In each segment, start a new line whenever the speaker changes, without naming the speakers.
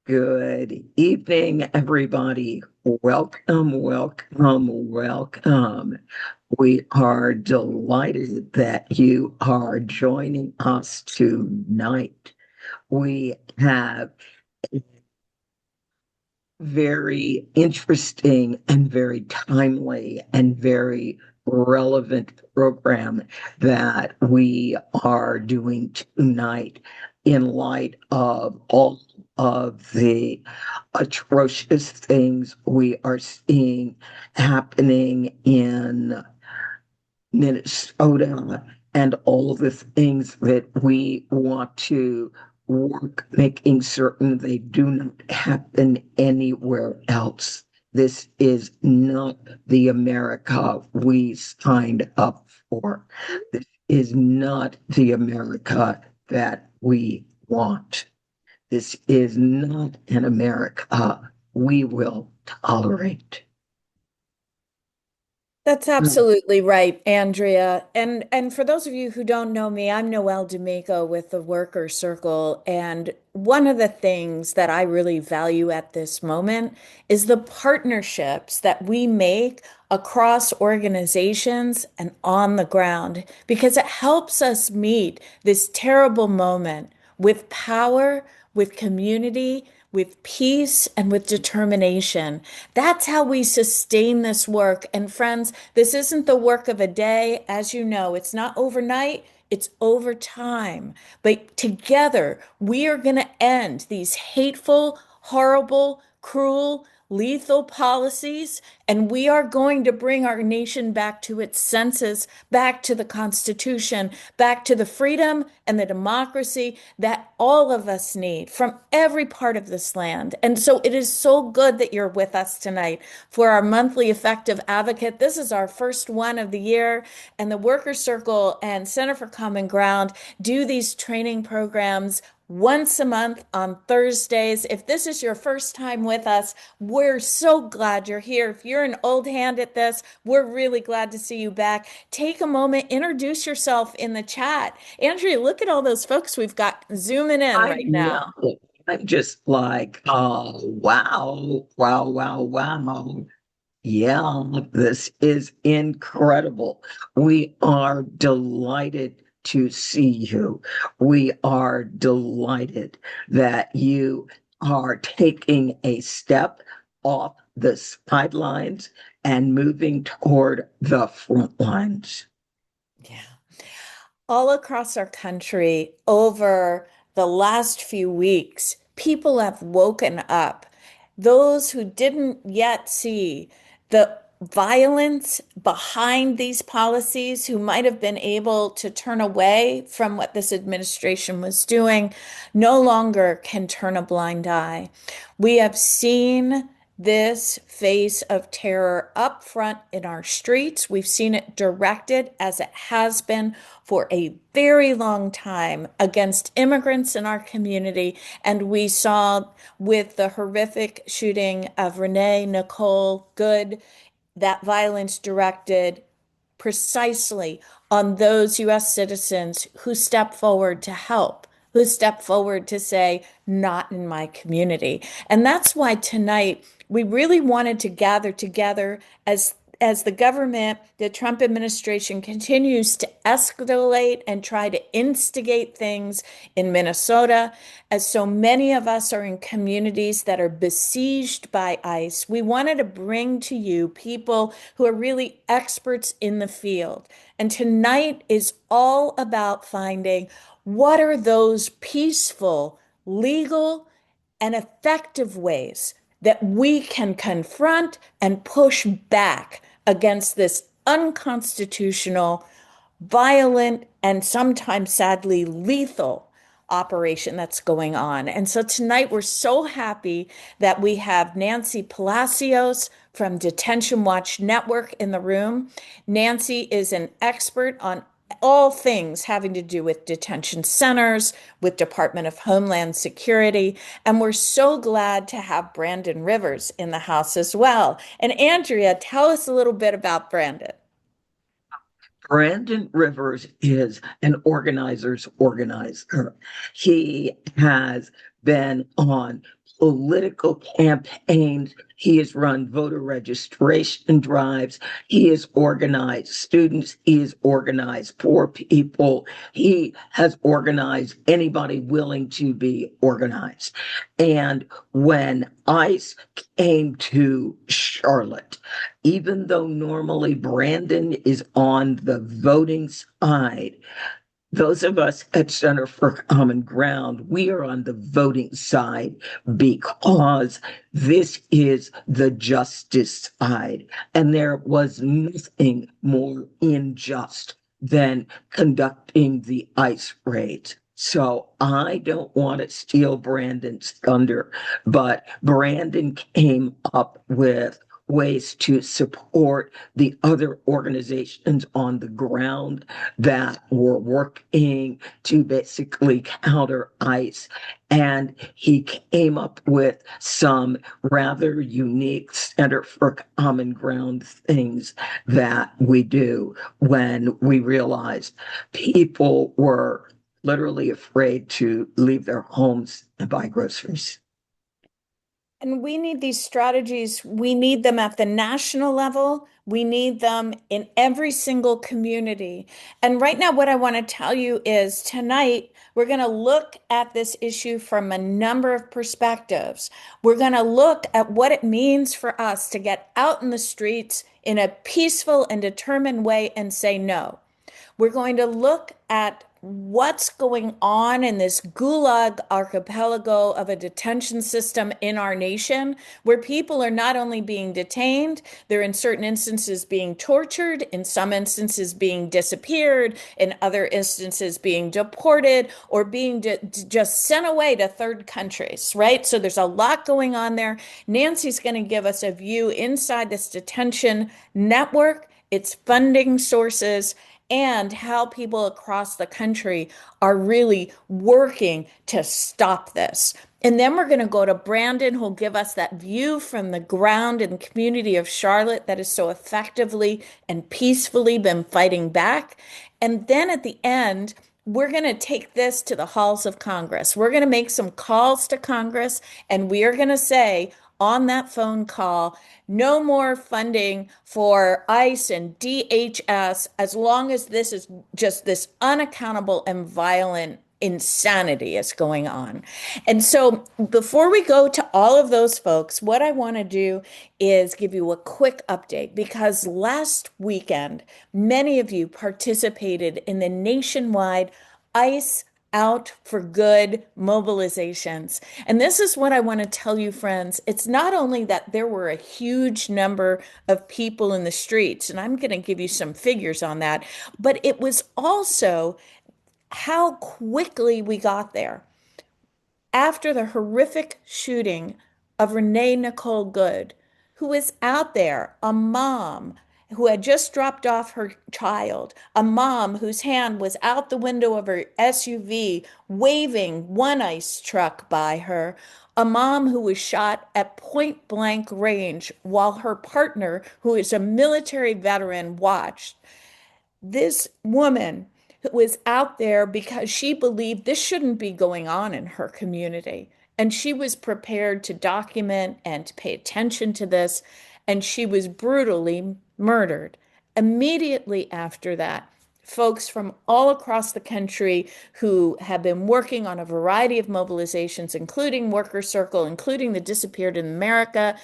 Good evening, everybody. Welcome, welcome, welcome. We are delighted that you are joining us tonight. We have a very interesting and very timely and very relevant program that we are doing tonight in light of all of the atrocious things we are seeing happening in Minnesota and all the things that we want to work making certain they do not happen anywhere else. This is not the America we signed up for. This is not the America that we want. This is not an America we will tolerate.
That's absolutely right, Andrea. And for those of you who don't know me, I'm Noelle D'Amico with the Worker Circle. And one of the things that I really value at this moment is the partnerships that we make across organizations and on the ground, because it helps us meet this terrible moment with power, with community, with peace, and with determination. That's how we sustain this work. And friends, this isn't the work of a day. As you know, it's not overnight. It's over time. But together, we are going to end these hateful, horrible, cruel, lethal policies, and we are going to bring our nation back to its senses, back to the Constitution, back to the freedom and the democracy that all of us need from every part of this land. And so it is so good that you're with us tonight for our monthly effective advocate. This is our first one of the year, and the Worker Circle and Center for Common Ground do these training programs once a month on Thursdays. If this is your first time with us, we're so glad you're here. If you're an old hand at this, we're really glad to see you back. Take a moment, introduce yourself in the chat. Andrea, look at all those folks we've got zooming in
I
right now.
know. I'm just like, oh, wow, wow, wow, wow. Yeah, this is incredible. We are delighted to see you. We are delighted that you are taking a step off the sidelines and moving toward the front lines.
Yeah. All across our country over the last few weeks, people have woken up. Those who didn't yet see the violence behind these policies, who might have been able to turn away from what this administration was doing, no longer can turn a blind eye. We have seen this face of terror up front in our streets. We've seen it directed, as it has been for a very long time, against immigrants in our community. And we saw with the horrific shooting of Renee Nicole Good that violence directed precisely on those U.S. citizens who step forward to help, who step forward to say, not in my community. And that's why tonight we really wanted to gather together as the government, the Trump administration continues to escalate and try to instigate things in Minnesota, as so many of us are in communities that are besieged by ICE. We wanted to bring to you people who are really experts in the field. And tonight is all about finding what are those peaceful, legal, and effective ways that we can confront and push back against this unconstitutional, violent, and sometimes sadly lethal operation that's going on. And so tonight we're so happy that we have Nancy Palacios from Detention Watch Network in the room. Nancy is an expert on all things having to do with detention centers, with Department of Homeland Security. And we're so glad to have Brandon Rivers in the house as well. And Andrea, tell us a little bit about Brandon.
Brandon Rivers is an organizer's organizer. He has been on political campaigns. He has run voter registration drives. He has organized students. He has organized poor people. He has organized anybody willing to be organized. And when ICE came to Charlotte, even though normally Brandon is on the voting side, those of us at Center for Common Ground, we are on the voting side because this is the justice side. And there was nothing more unjust than conducting the ICE raids. So I don't want to steal Brandon's thunder, but Brandon came up with ways to support the other organizations on the ground that were working to basically counter ICE. And he came up with some rather unique Center for Common Ground things that we do when we realized people were literally afraid to leave their homes and buy groceries.
And we need these strategies. We need them at the national level. We need them in every single community. And right now, what I want to tell you is tonight, we're going to look at this issue from a number of perspectives. We're going to look at what it means for us to get out in the streets in a peaceful and determined way and say no. We're going to look at what's going on in this gulag archipelago of a detention system in our nation, where people are not only being detained, they're in certain instances being tortured, in some instances being disappeared, in other instances being deported or being just sent away to third countries, right? So there's a lot going on there. Nancy's going to give us a view inside this detention network, its funding sources, and how people across the country are really working to stop this. And then we're going to go to Brandon, who'll give us that view from the ground in the community of Charlotte that has so effectively and peacefully been fighting back. And then at the end, we're going to take this to the halls of Congress. We're going to make some calls to Congress, and we are going to say on that phone call, no more funding for ICE and DHS as long as this is just this unaccountable and violent insanity is going on. And so before we go to all of those folks, what I want to do is give you a quick update because last weekend, many of you participated in the nationwide ICE out for good mobilizations. And this is what I want to tell you, friends. It's not only that there were a huge number of people in the streets, and I'm going to give you some figures on that, but it was also how quickly we got there. After the horrific shooting of Renee Nicole Good, who was out there, a mom who had just dropped off her child, a mom whose hand was out the window of her SUV, waving one ICE truck by her, a mom who was shot at point blank range while her partner, who is a military veteran, watched. This woman was out there because she believed this shouldn't be going on in her community. And she was prepared to document and to pay attention to this. And she was brutally murdered. Immediately after that, folks from all across the country who have been working on a variety of mobilizations, including Worker Circle, including the Disappeared in America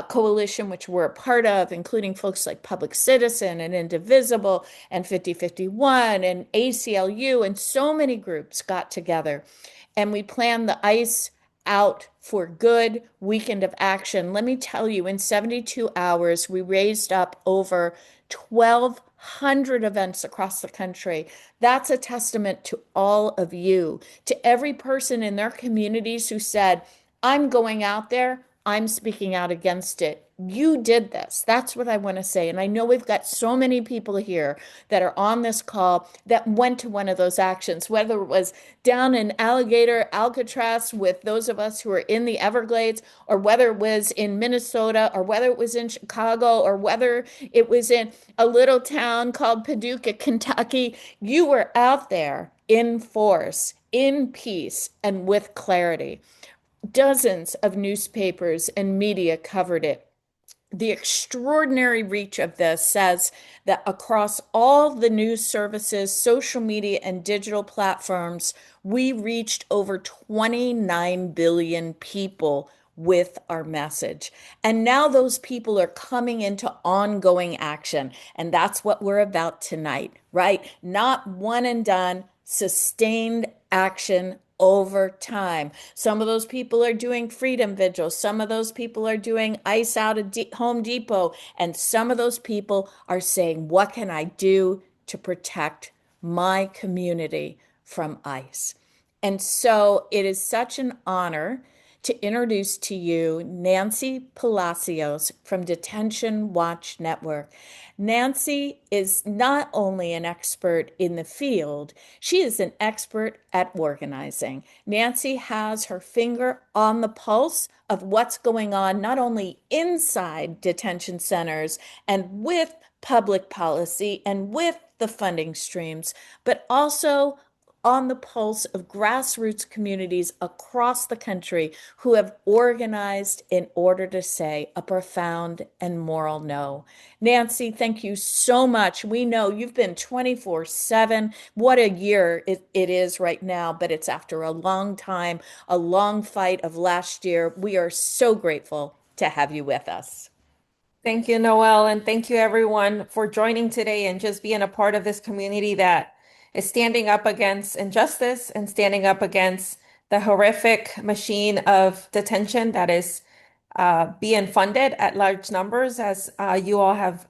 coalition, which we're a part of, including folks like Public Citizen and Indivisible and 5051 and ACLU, and so many groups got together. And we planned the ICE out for good weekend of action. Let me tell you, in 72 hours, we raised up over 1,200 events across the country. That's a testament to all of you, to every person in their communities who said, I'm going out there, I'm speaking out against it. You did this. That's what I want to say. And I know we've got so many people here that are on this call that went to one of those actions, whether it was down in Alligator, Alcatraz with those of us who are in the Everglades, or whether it was in Minnesota, or whether it was in Chicago, or whether it was in a little town called Paducah, Kentucky. You were out there in force, in peace, and with clarity. Dozens of newspapers and media covered it. The extraordinary reach of this says that across all the news services, social media, and digital platforms, we reached over 29 billion people with our message. And now those people are coming into ongoing action. And that's what we're about tonight, right? Not one and done, sustained action over time. Some of those people are doing freedom vigils. Some of those people are doing ice out of Home Depot. And some of those people are saying, what can I do to protect my community from ICE? And so it is such an honor to introduce to you Nancy Palacios from Detention Watch Network. Nancy is not only an expert in the field, she is an expert at organizing. Nancy has her finger on the pulse of what's going on, not only inside detention centers and with public policy and with the funding streams, but also on the pulse of grassroots communities across the country who have organized in order to say a profound and moral no. Nancy, thank you so much. We know you've been 24/7. What a year it is right now, but it's after a long time, a long fight of last year. We are so grateful to have you with us.
Thank you, Noel, and thank you everyone for joining today and just being a part of this community that is standing up against injustice and standing up against the horrific machine of detention that is being funded at large numbers, as you all have,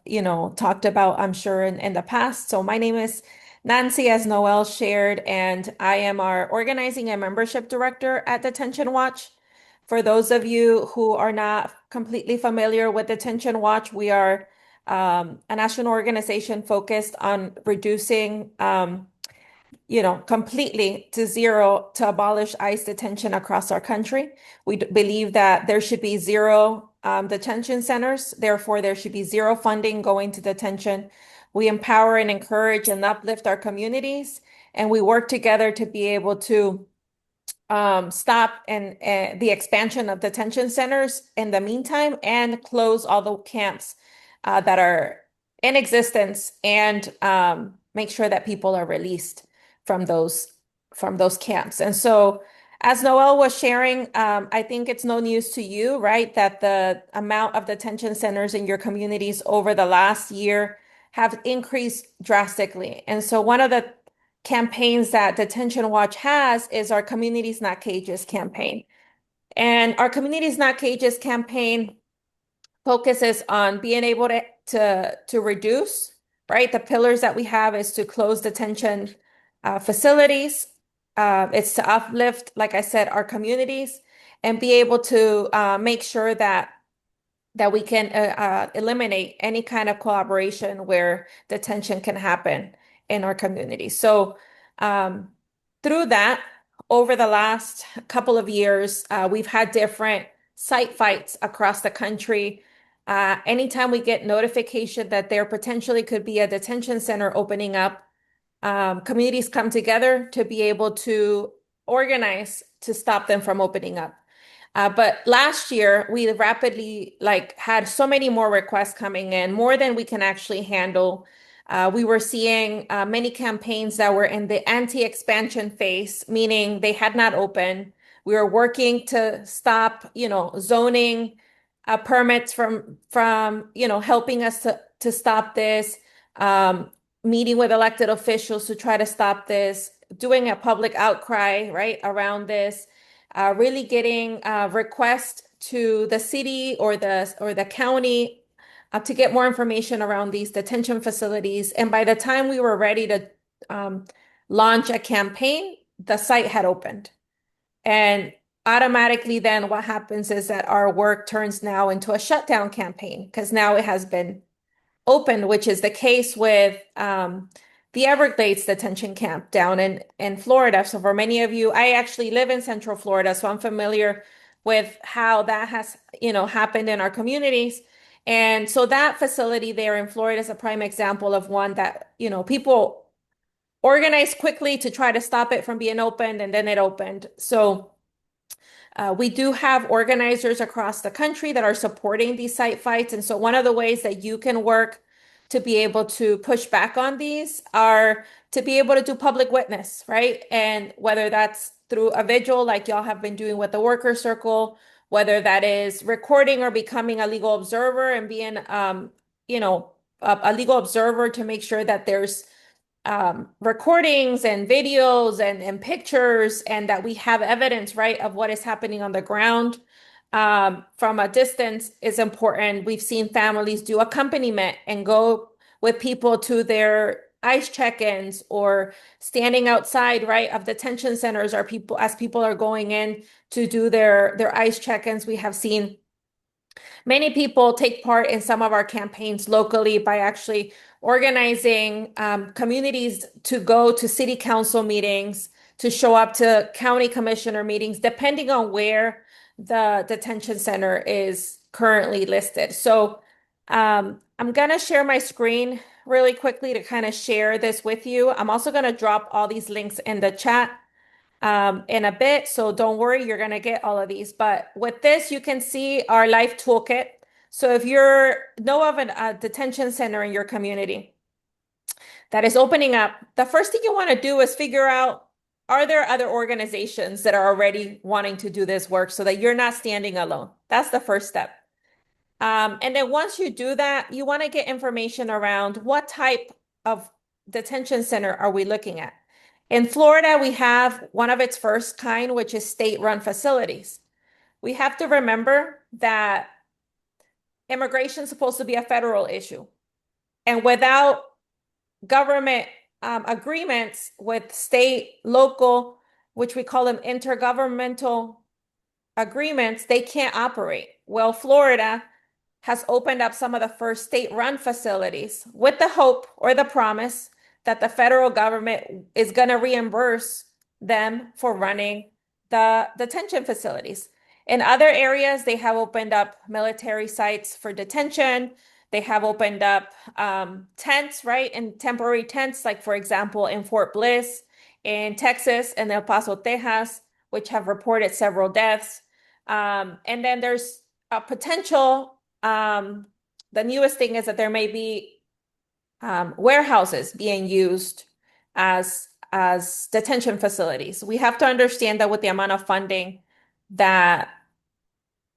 talked about, I'm sure, in the past. So my name is Nancy, as Noel shared, and I am our organizing and membership director at Detention Watch. For those of you who are not completely familiar with Detention Watch, we are a national organization focused on reducing, completely to zero to abolish ICE detention across our country. We believe that there should be zero detention centers. Therefore, there should be zero funding going to detention. We empower and encourage and uplift our communities, and we work together to be able to stop and the expansion of detention centers in the meantime and close all the camps that are in existence and make sure that people are released from those camps. And so, as Noel was sharing, I think it's no news to you, right, that the amount of detention centers in your communities over the last year have increased drastically. And so, one of the campaigns that Detention Watch has is our Communities Not Cages campaign. And our Communities Not Cages campaign focuses on being able to reduce, right? The pillars that we have is to close detention facilities. It's to uplift, like I said, our communities and be able to make sure that we can eliminate any kind of collaboration where detention can happen in our community. So through that, over the last couple of years, we've had different site fights across the country. Anytime we get notification that there potentially could be a detention center opening up, communities come together to be able to organize to stop them from opening up. But last year, we rapidly had so many more requests coming in, more than we can actually handle. We were seeing many campaigns that were in the anti-expansion phase, meaning they had not opened. We were working to stop, zoning permits from helping us to stop this, meeting with elected officials to try to stop this, doing a public outcry, right, around this, really getting requests to the city or the county to get more information around these detention facilities. And by the time we were ready to launch a campaign, the site had opened. And automatically then what happens is that our work turns now into a shutdown campaign because now it has been opened, which is the case with the Everglades detention camp down in Florida. So for many of you, I actually live in Central Florida, so I'm familiar with how that has, happened in our communities. And so that facility there in Florida is a prime example of one that, people organized quickly to try to stop it from being opened, and then it opened. So We do have organizers across the country that are supporting these site fights. And so one of the ways that you can work to be able to push back on these are to be able to do public witness, right? And whether that's through a vigil like y'all have been doing with the worker circle, whether that is recording or becoming a legal observer and being, you know, a legal observer to make sure that there's recordings and videos and pictures, and that we have evidence, right, of what is happening on the ground from a distance is important. We've seen families do accompaniment and go with people to their ICE check-ins or standing outside, right, of detention centers, or people as people are going in to do their ICE check-ins. We have seen many people take part in some of our campaigns locally by actually organizing communities to go to city council meetings, to show up to county commissioner meetings, depending on where the detention center is currently listed. So I'm going to share my screen really quickly to kind of share this with you. I'm also going to drop all these links in the chat in a bit. So don't worry, you're going to get all of these. But with this, you can see our life toolkit. So if you're know of a detention center in your community that is opening up, the first thing you want to do is figure out, are there other organizations that are already wanting to do this work so that you're not standing alone? That's the first step. And then once you do that, you want to get information around what type of detention center are we looking at. In Florida, we have one of its first kind, which is state-run facilities. We have to remember that immigration is supposed to be a federal issue. And without government agreements with state, local, which we call them intergovernmental agreements, they can't operate. Well, Florida has opened up some of the first state-run facilities with the hope or the promise that the federal government is going to reimburse them for running the detention facilities. In other areas, they have opened up military sites for detention. They have opened up tents, right? And temporary tents, like for example, in Fort Bliss, in Texas, and El Paso, Texas, which have reported several deaths. And then there's a potential, the newest thing is that there may be warehouses being used as detention facilities. We have to understand that with the amount of funding that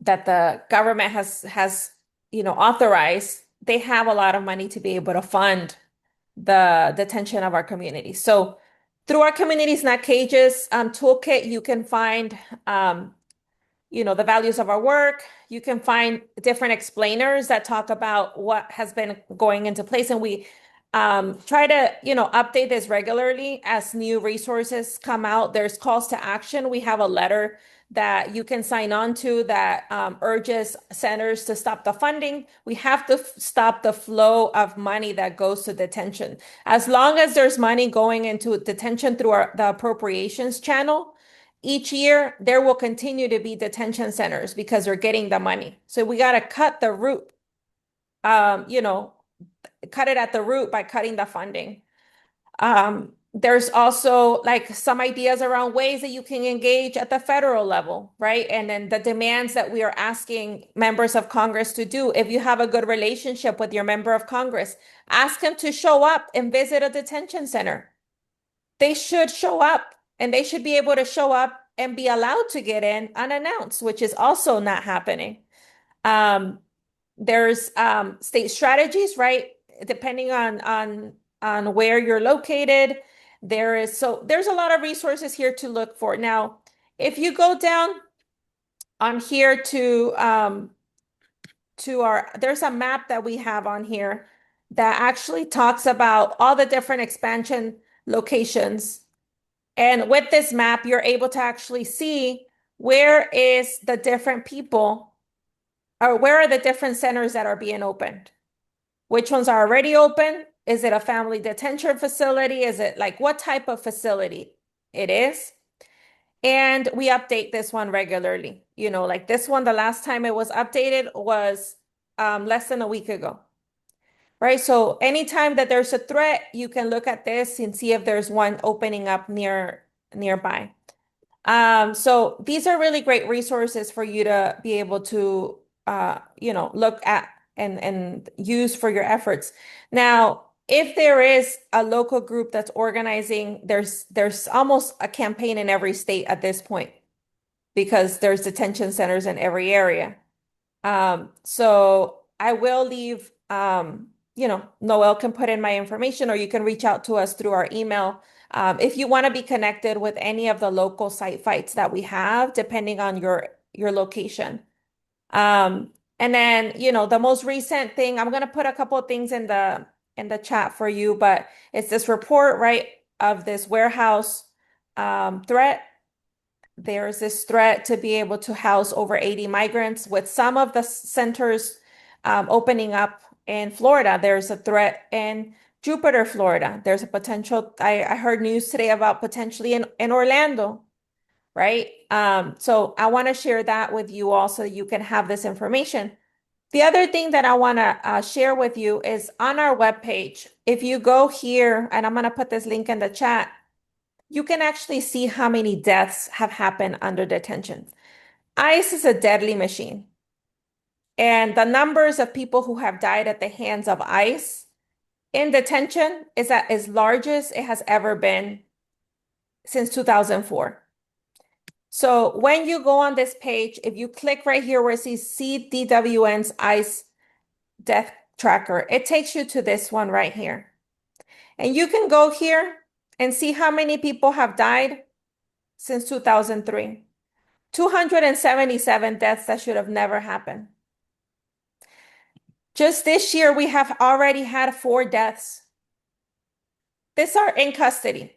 the government has authorized, they have a lot of money to be able to fund the detention of our community. So through our Communities Not Cages toolkit, you can find the values of our work. You can find different explainers that talk about what has been going into place. And we try to, update this regularly as new resources come out. There's calls to action. We have a letter that you can sign on to that urges centers to stop the funding. We have to stop the flow of money that goes to detention. As long as there's money going into detention through the appropriations channel, each year there will continue to be detention centers because they're getting the money. So we got to cut the root, cut it at the root by cutting the funding. There's also like some ideas around ways that you can engage at the federal level, right? And then the demands that we are asking members of Congress to do. If you have a good relationship with your member of Congress, ask him to show up and visit a detention center. They should show up, and they should be able to show up and be allowed to get in unannounced, which is also not happening. There's state strategies, right? Depending on where you're located. There's a lot of resources here to look for. Now, if you go down on here there's a map that we have on here that actually talks about all the different expansion locations. And with this map, you're able to actually see where is the different people, or where are the different centers that are being opened? Which ones are already open? Is it a family detention facility? Is it like what type of facility it is? And we update this one regularly. Like this one, the last time it was updated was less than a week ago. Right? So anytime that there's a threat, you can look at this and see if there's one opening up nearby. So these are really great resources for you to be able to, look at and use for your efforts. Now, if there is a local group that's organizing, there's almost a campaign in every state at this point because there's detention centers in every area. So I will leave, Noel can put in my information or you can reach out to us through our email. If you want to be connected with any of the local site fights that we have, depending on your location. And then, the most recent thing, I'm gonna put a couple of things in the chat for you, but it's this report, right, of this warehouse threat. There's this threat to be able to house over 80 migrants with some of the centers opening up in Florida. There's a threat in Jupiter, Florida. There's a potential, I heard news today about potentially in Orlando, right? So I want to share that with you all so you can have this information. The other thing that I want to share with you is on our webpage. If you go here, and I'm going to put this link in the chat, you can actually see how many deaths have happened under detention. ICE is a deadly machine. And the numbers of people who have died at the hands of ICE in detention is at as large as it has ever been since 2004. So when you go on this page, if you click right here where it says CDWN's ICE death tracker, it takes you to this one right here. And you can go here and see how many people have died since 2003. 277 deaths that should have never happened. Just this year, we have already had 4 deaths. These are in custody.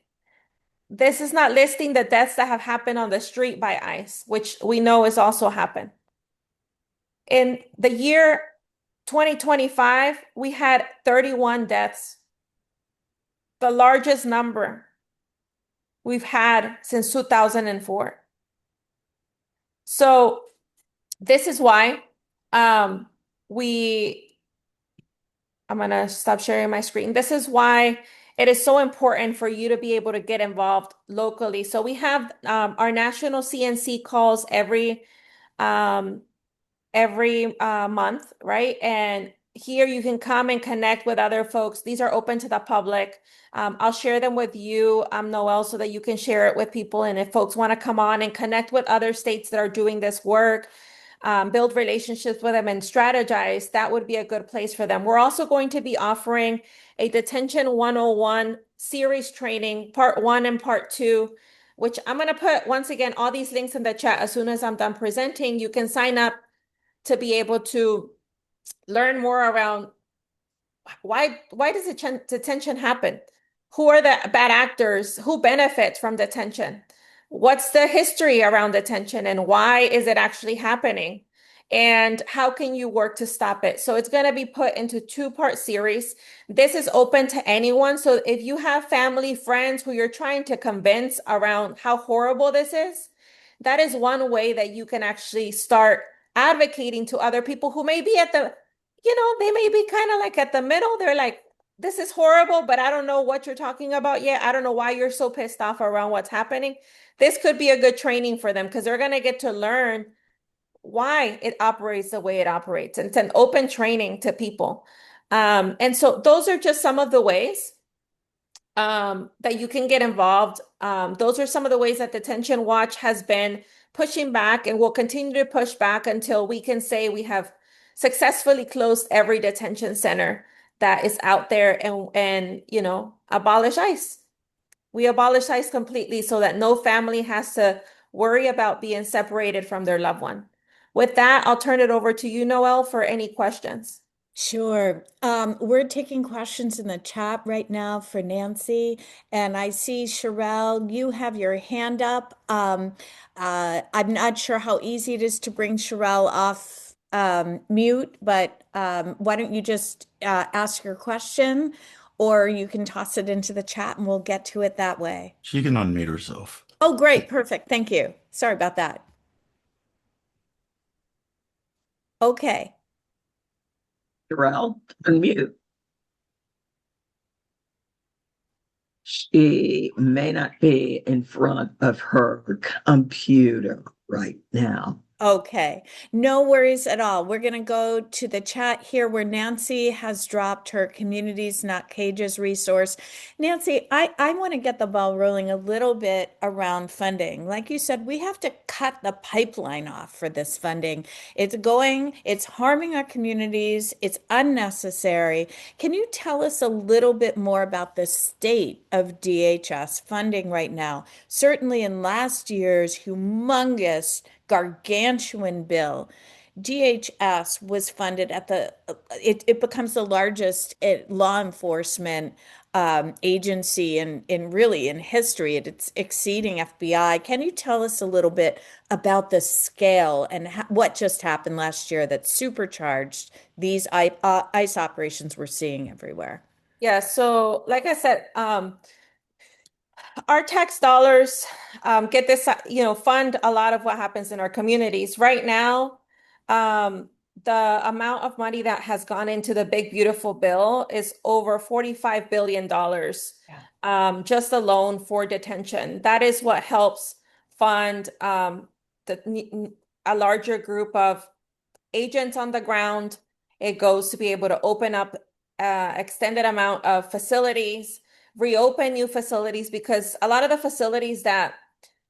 This is not listing the deaths that have happened on the street by ICE, which we know has also happened. In the year 2025, we had 31 deaths, the largest number we've had since 2004. So this is why we I'm going to stop sharing my screen. This is why it is so important for you to be able to get involved locally. So we have our national CNC calls um, every month, right? And here you can come and connect with other folks. These are open to the public. I'll share them with you, Noel, so that you can share it with people. And if folks want to come on and connect with other states that are doing this work, build relationships with them and strategize, that would be a good place for them. We're also going to be offering a Detention 101 series training, part 1 and part 2, which I'm going to put, once again, all these links in the chat as soon as I'm done presenting. You can sign up to be able to learn more around why does detention happen? Who are the bad actors? Who benefits from detention? What's the history around detention and why is it actually happening? And how can you work to stop it? So it's going to be put into 2-part series. This is open to anyone. So if you have family, friends who you're trying to convince around how horrible this is, that is one way that you can actually start advocating to other people who may be they may be kind of like at the middle. They're like, this is horrible, but I don't know what you're talking about yet. I don't know why you're so pissed off around what's happening. This could be a good training for them because they're going to get to learn why it operates the way it operates. And it's an open training to people. And so those are just some of the ways that you can get involved. Those are some of the ways that Detention Watch has been pushing back and will continue to push back until we can say we have successfully closed every detention center that is out there and abolish ICE. We abolish ICE completely so that no family has to worry about being separated from their loved one. With that, I'll turn it over to you, Noel, for any questions.
Sure. We're taking questions in the chat right now for Nancy, and I see Sherelle, you have your hand up. I'm not sure how easy it is to bring Sherelle off mute, but why don't you just ask your question, or you can toss it into the chat and we'll get to it that way.
She can unmute herself.
Oh, great. Perfect. Thank you. Sorry about that. Okay.
Terrell, unmute. She may not be in front of her computer right now.
Okay, no worries at all. We're going to go to the chat here where Nancy has dropped her Communities Not Cages resource. Nancy, I want to get the ball rolling a little bit around funding. Like you said, we have to cut the pipeline off for this funding. It's harming our communities, it's unnecessary. Can you tell us a little bit more about the state of DHS funding right now? Certainly in last year's humongous gargantuan bill, DHS was funded at it becomes the largest law enforcement agency in history. It's exceeding FBI. Can you tell us a little bit about the scale and what just happened last year that supercharged these ICE operations we're seeing everywhere?
Yeah, so like I said, our tax dollars get this, fund a lot of what happens in our communities. Right now, the amount of money that has gone into the big, beautiful bill is over $45 billion,
Yeah.
just alone for detention. That is what helps fund a larger group of agents on the ground. It goes to be able to open up extended amount of facilities, reopen new facilities, because a lot of the facilities that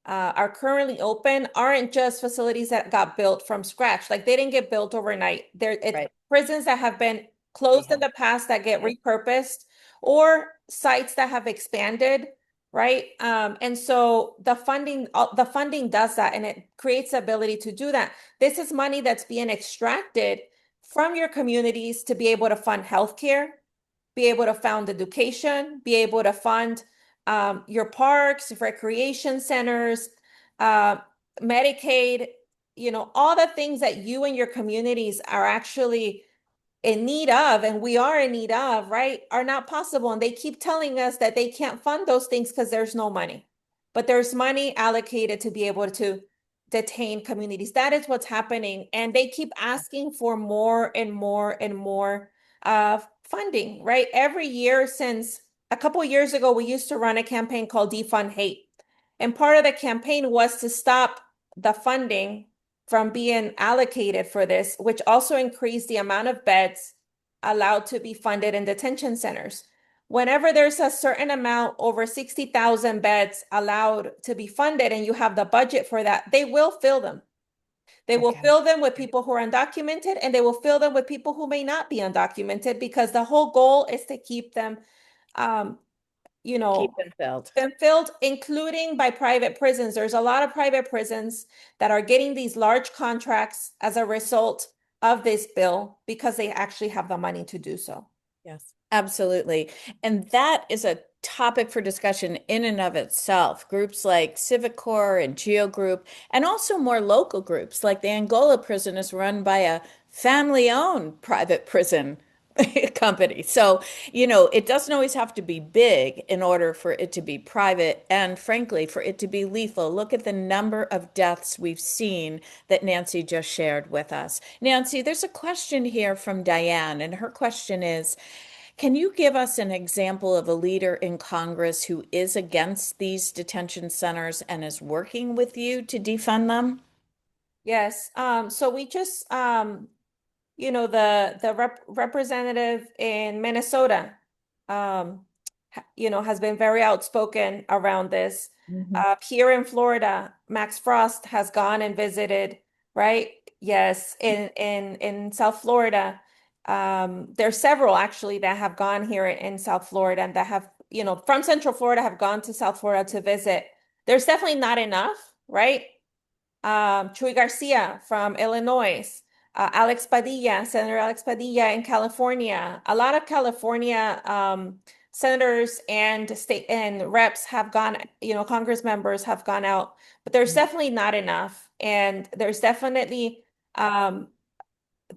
are currently open aren't just facilities that got built from scratch. Like they didn't get built overnight. It's
Right.
prisons that have been closed in
Rehab.
the past that get
Yeah.
repurposed, or sites that have expanded, right? And so the funding does that, and it creates the ability to do that. This is money that's being extracted from your communities to be able to fund healthcare, be able to fund education, be able to fund your parks, recreation centers, uh, Medicaid, all the things that you and your communities are actually in need of, and we are in need of, right, are not possible. And they keep telling us that they can't fund those things because there's no money. But there's money allocated to be able to detain communities. That is what's happening. And they keep asking for more and more and more funding, right? Every year since a couple years ago, we used to run a campaign called Defund Hate. And part of the campaign was to stop the funding from being allocated for this, which also increased the amount of beds allowed to be funded in detention centers. Whenever there's a certain amount, over 60,000 beds allowed to be funded, and you have the budget for that, they will fill them. They will
Okay.
fill them with people who are undocumented, and they will fill them with people who may not be undocumented, because the whole goal is to keep them, um, you
Keep
know,
them filled.
been filled, including by private prisons. There's a lot of private prisons that are getting these large contracts as a result of this bill because they actually have the money to do so.
Yes, absolutely. And that is a topic for discussion in and of itself. Groups like Civic Corps and Geo Group, and also more local groups like the Angola prison is run by a family-owned private prison company. So, it doesn't always have to be big in order for it to be private and, frankly, for it to be lethal. Look at the number of deaths we've seen that Nancy just shared with us. Nancy, there's a question here from Diane, and her question is, can you give us an example of a leader in Congress who is against these detention centers and is working with you to defund them?
Yes. So we just the representative in Minnesota, has been very outspoken around this.
Mhm.
Here in Florida, Max Frost has gone and visited, right? Yes, in South Florida. There's several actually that have gone here in South Florida, and that have, from Central Florida, have gone to South Florida to visit. There's definitely not enough, right? Chuy Garcia from Illinois, Alex Padilla, Senator Alex Padilla in California. A lot of California senators and state and reps have gone, Congress members have gone out, but there's definitely not enough. And there's definitely um,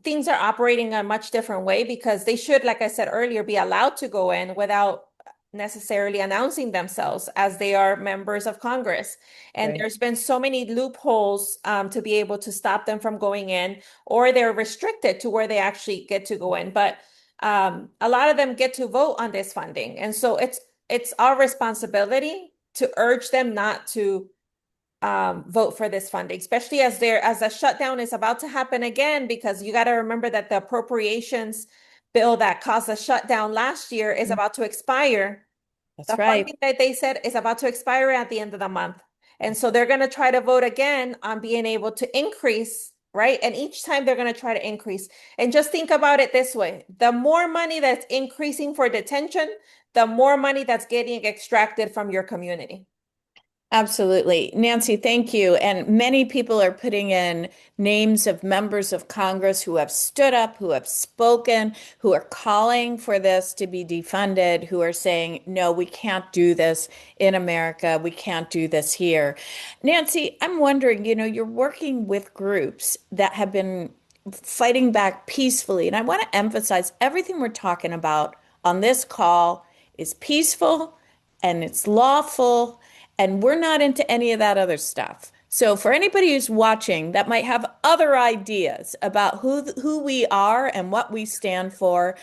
things are operating a much different way, because they should, like I said earlier, be allowed to go in without necessarily announcing themselves as they are members of Congress. And
Right.
there's been so many loopholes to be able to stop them from going in, or they're restricted to where they actually get to go in. But a lot of them get to vote on this funding. And so it's our responsibility to urge them not to vote for this funding, especially as a shutdown is about to happen again, because you got to remember that the appropriations bill that caused the shutdown last year is about to expire.
That's
The
right.
funding that they said is about to expire at the end of the month. And so they're going to try to vote again on being able to increase, right? And each time they're going to try to increase. And just think about it this way. The more money that's increasing for detention, the more money that's getting extracted from your community.
Absolutely. Nancy, thank you. And many people are putting in names of members of Congress who have stood up, who have spoken, who are calling for this to be defunded, who are saying, no, we can't do this in America. We can't do this here. Nancy, I'm wondering, you're working with groups that have been fighting back peacefully. And I want to emphasize everything we're talking about on this call is peaceful and it's lawful, and we're not into any of that other stuff. So for anybody who's watching that might have other ideas about who we are and what we stand for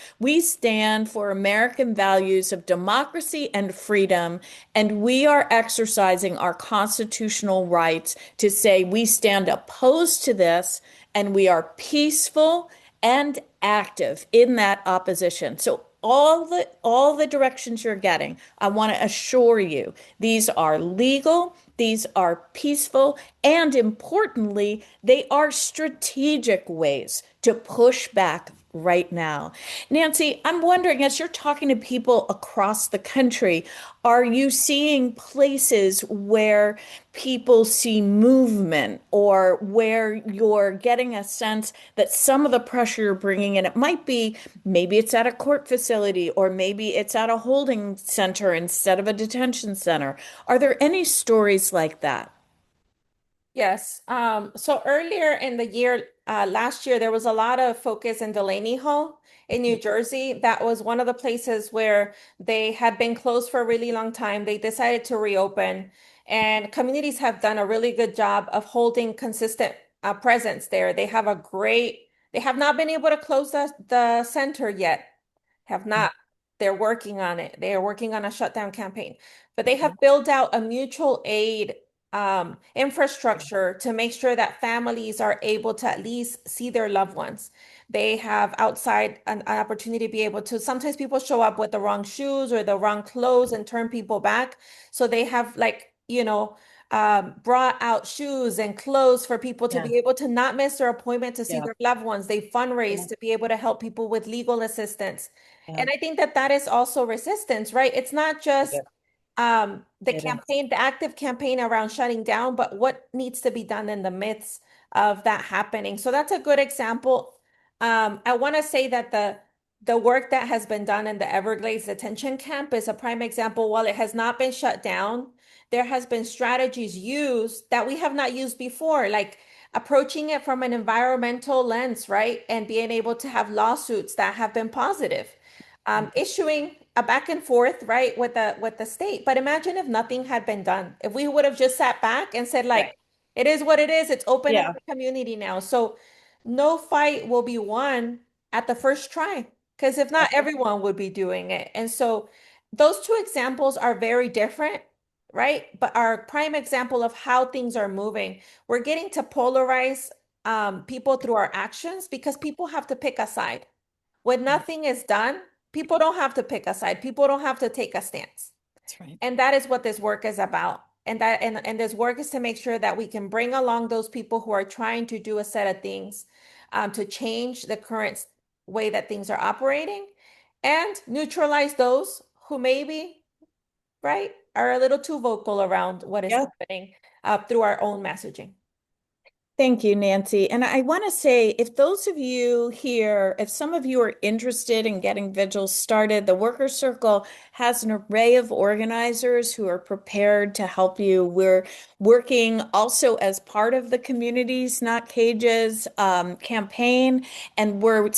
American values of democracy and freedom, and we are exercising our constitutional rights to say we stand opposed to this, and we are peaceful and active in that opposition. So all the directions you're getting, I want to assure you, these are legal, these are peaceful, and importantly, they are strategic ways to push back right now. Nancy, I'm wondering, as you're talking to people across the country, are you seeing places where people see movement or where you're getting a sense that some of the pressure you're bringing in, it might be maybe it's at a court facility or maybe it's at a holding center instead of a detention center? Are there any stories like that?
Yes. So earlier in the year, last year, there was a lot of focus in Delaney Hall in New Jersey. That was one of the places where they had been closed for a really long time. They decided to reopen, and communities have done a really good job of holding consistent presence there. They have not been able to close the center yet. Have not. They're working on it. They are working on a shutdown campaign, but they have built out a mutual aid infrastructure to make sure that families are able to at least see their loved ones. They have outside an opportunity to be able to, sometimes people show up with the wrong shoes or the wrong clothes and turn people back. So they have brought out shoes and clothes for people to
Yeah,
be able to not miss their appointment to see
yeah,
their loved ones. They
yeah,
fundraise to be able to help people with legal assistance.
yeah.
And I think that that is also resistance, right? It's not just
It
the
it is.
campaign, the active campaign around shutting down, but what needs to be done in the midst of that happening. So that's a good example. I want to say that the work that has been done in the Everglades detention camp is a prime example. While it has not been shut down, there has been strategies used that we have not used before, like approaching it from an environmental lens, right? And being able to have lawsuits that have been positive, issuing a back and forth, right, with the state. But imagine if nothing had been done. If we would have just sat back and said,
Yeah,
like, it is what it is, it's open in
yeah,
the community now. So no fight will be won at the first try, because if not, everyone would be doing it. And so those two examples are very different, right? But are a prime example of how things are moving. We're getting to polarize people through our actions because people have to pick a side. When nothing is done, people don't have to pick a side. People don't have to take a stance.
that's right.
And that is what this work is about. And this work is to make sure that we can bring along those people who are trying to do a set of things to change the current way that things are operating and neutralize those who maybe, right, are a little too vocal around what is
Yeah.
happening through our own messaging.
Thank you, Nancy. And I want to say, if those of you here, if some of you are interested in getting vigils started, the Worker Circle has an array of organizers who are prepared to help you. We're working also as part of the Communities Not Cages campaign, and we're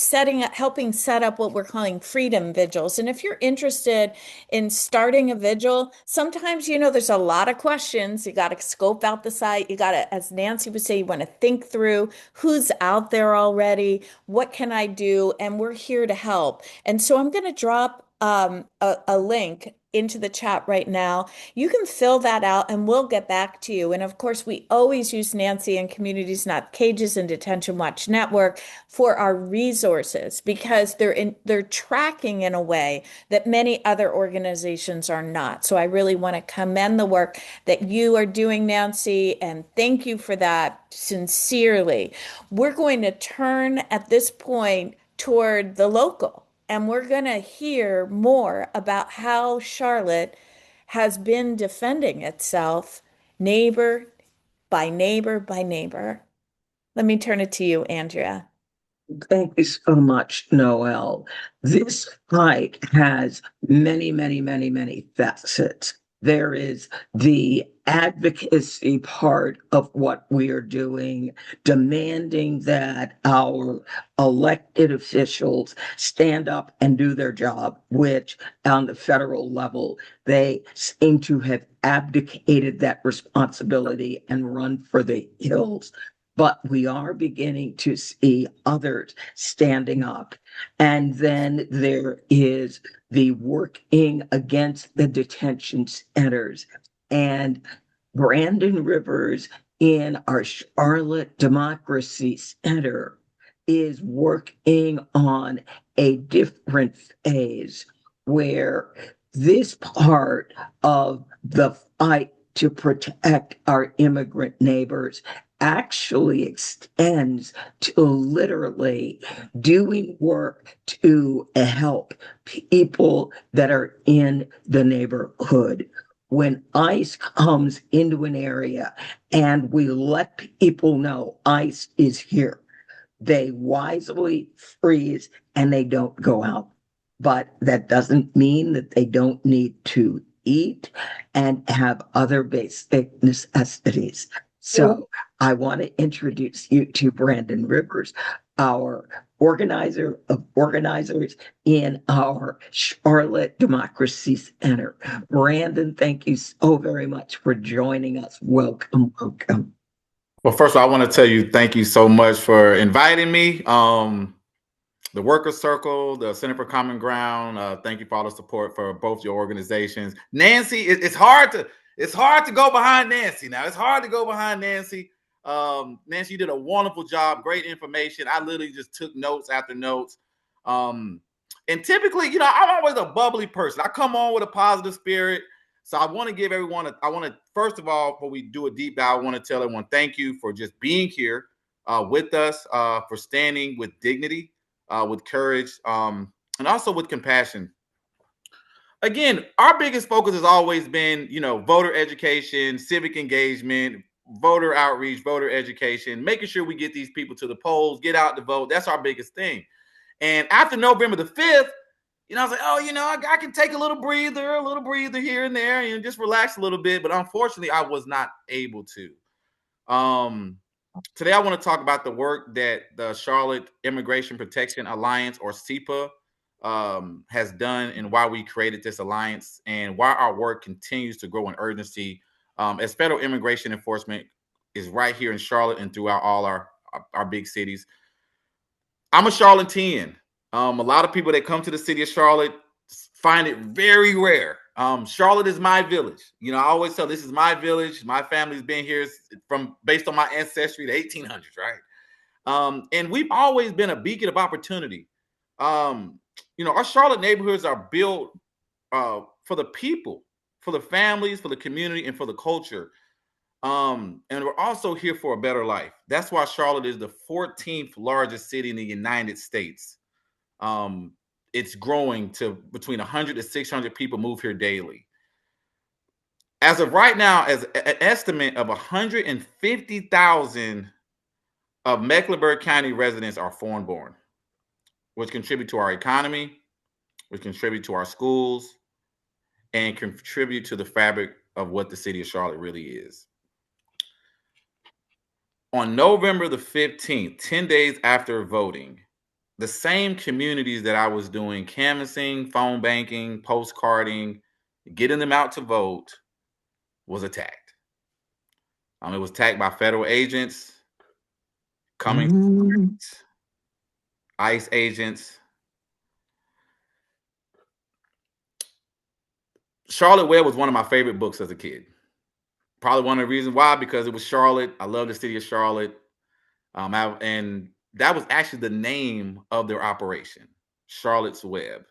helping set up what we're calling freedom vigils. And if you're interested in starting a vigil, sometimes, there's a lot of questions. You got to scope out the site. You got to, as Nancy would say, you want to think through who's out there already, what can I do? And we're here to help. And so I'm going to drop a link into the chat right now. You can fill that out and we'll get back to you. And of course, we always use Nancy and Communities Not Cages and Detention Watch Network for our resources because they're tracking in a way that many other organizations are not. So I really want to commend the work that you are doing, Nancy, and thank you for that sincerely. We're going to turn at this point toward the local, and we're going to hear more about how Charlotte has been defending itself neighbor by neighbor by neighbor. Let me turn it to you, Andrea.
Thank you so much, Noel. This fight has many, many, many, many facets. There is the advocacy part of what we are doing, demanding that our elected officials stand up and do their job, which on the federal level, they seem to have abdicated that responsibility and run for the hills. But we are beginning to see others standing up. And then there is the working against the detention centers. And Brandon Rivers in our Charlotte Democracy Center is working on a different phase where this part of the fight to protect our immigrant neighbors actually extends to literally doing work to help people that are in the neighborhood. When ICE comes into an area and we let people know ICE is here, they wisely freeze and they don't go out. But that doesn't mean that they don't need to eat and have other basic necessities. So I want to introduce you to Brandon Rivers, our organizer of organizers in our Charlotte Democracy Center. Brandon, thank you so very much for joining us. Welcome, welcome.
Well, first of all, I want to tell you thank you so much for inviting me. The Workers Circle, the Center for Common Ground. Thank you for all the support for both your organizations. Nancy, it's hard to go behind Nancy now. It's hard to go behind Nancy. Nancy, you did a wonderful job, great information. I literally just took notes after notes. And typically, I'm always a bubbly person. I come on with a positive spirit. So I want to give everyone, first of all, before we do a deep dive, I want to tell everyone thank you for just being here with us, for standing with dignity, with courage, and also with compassion. Again, our biggest focus has always been, voter education, civic engagement, voter outreach, voter education, making sure we get these people to the polls, get out to vote. That's our biggest thing. And after November the 5th, I was like, I can take a little breather here and there, and just relax a little bit. But unfortunately, I was not able to. Today, I want to talk about the work that the Charlotte Immigration Protection Alliance, or SIPA, has done, and why we created this alliance, and why our work continues to grow in urgency as federal immigration enforcement is right here in Charlotte and throughout all our big cities. I'm a Charlottean. A lot of people that come to the city of Charlotte find it very rare. Charlotte is my village. I always tell this is my village. My family's been here based on my ancestry, the 1800s, right? And we've always been a beacon of opportunity. Our Charlotte neighborhoods are built for the people, for the families, for the community, and for the culture. And we're also here for a better life. That's why Charlotte is the 14th largest city in the United States. It's growing to between 100 to 600 people move here daily. As of right now, as an estimate of 150,000 of Mecklenburg County residents are foreign-born, which contribute to our economy, which contribute to our schools, and contribute to the fabric of what the city of Charlotte really is. On November the 15th, 10 days after voting, the same communities that I was doing canvassing, phone banking, postcarding, getting them out to vote, was attacked. It was attacked by federal agents, coming ICE agents. Charlotte Web was one of my favorite books as a kid. Probably one of the reasons why, because it was Charlotte. I love the city of Charlotte. And that was actually the name of their operation, Charlotte's Web,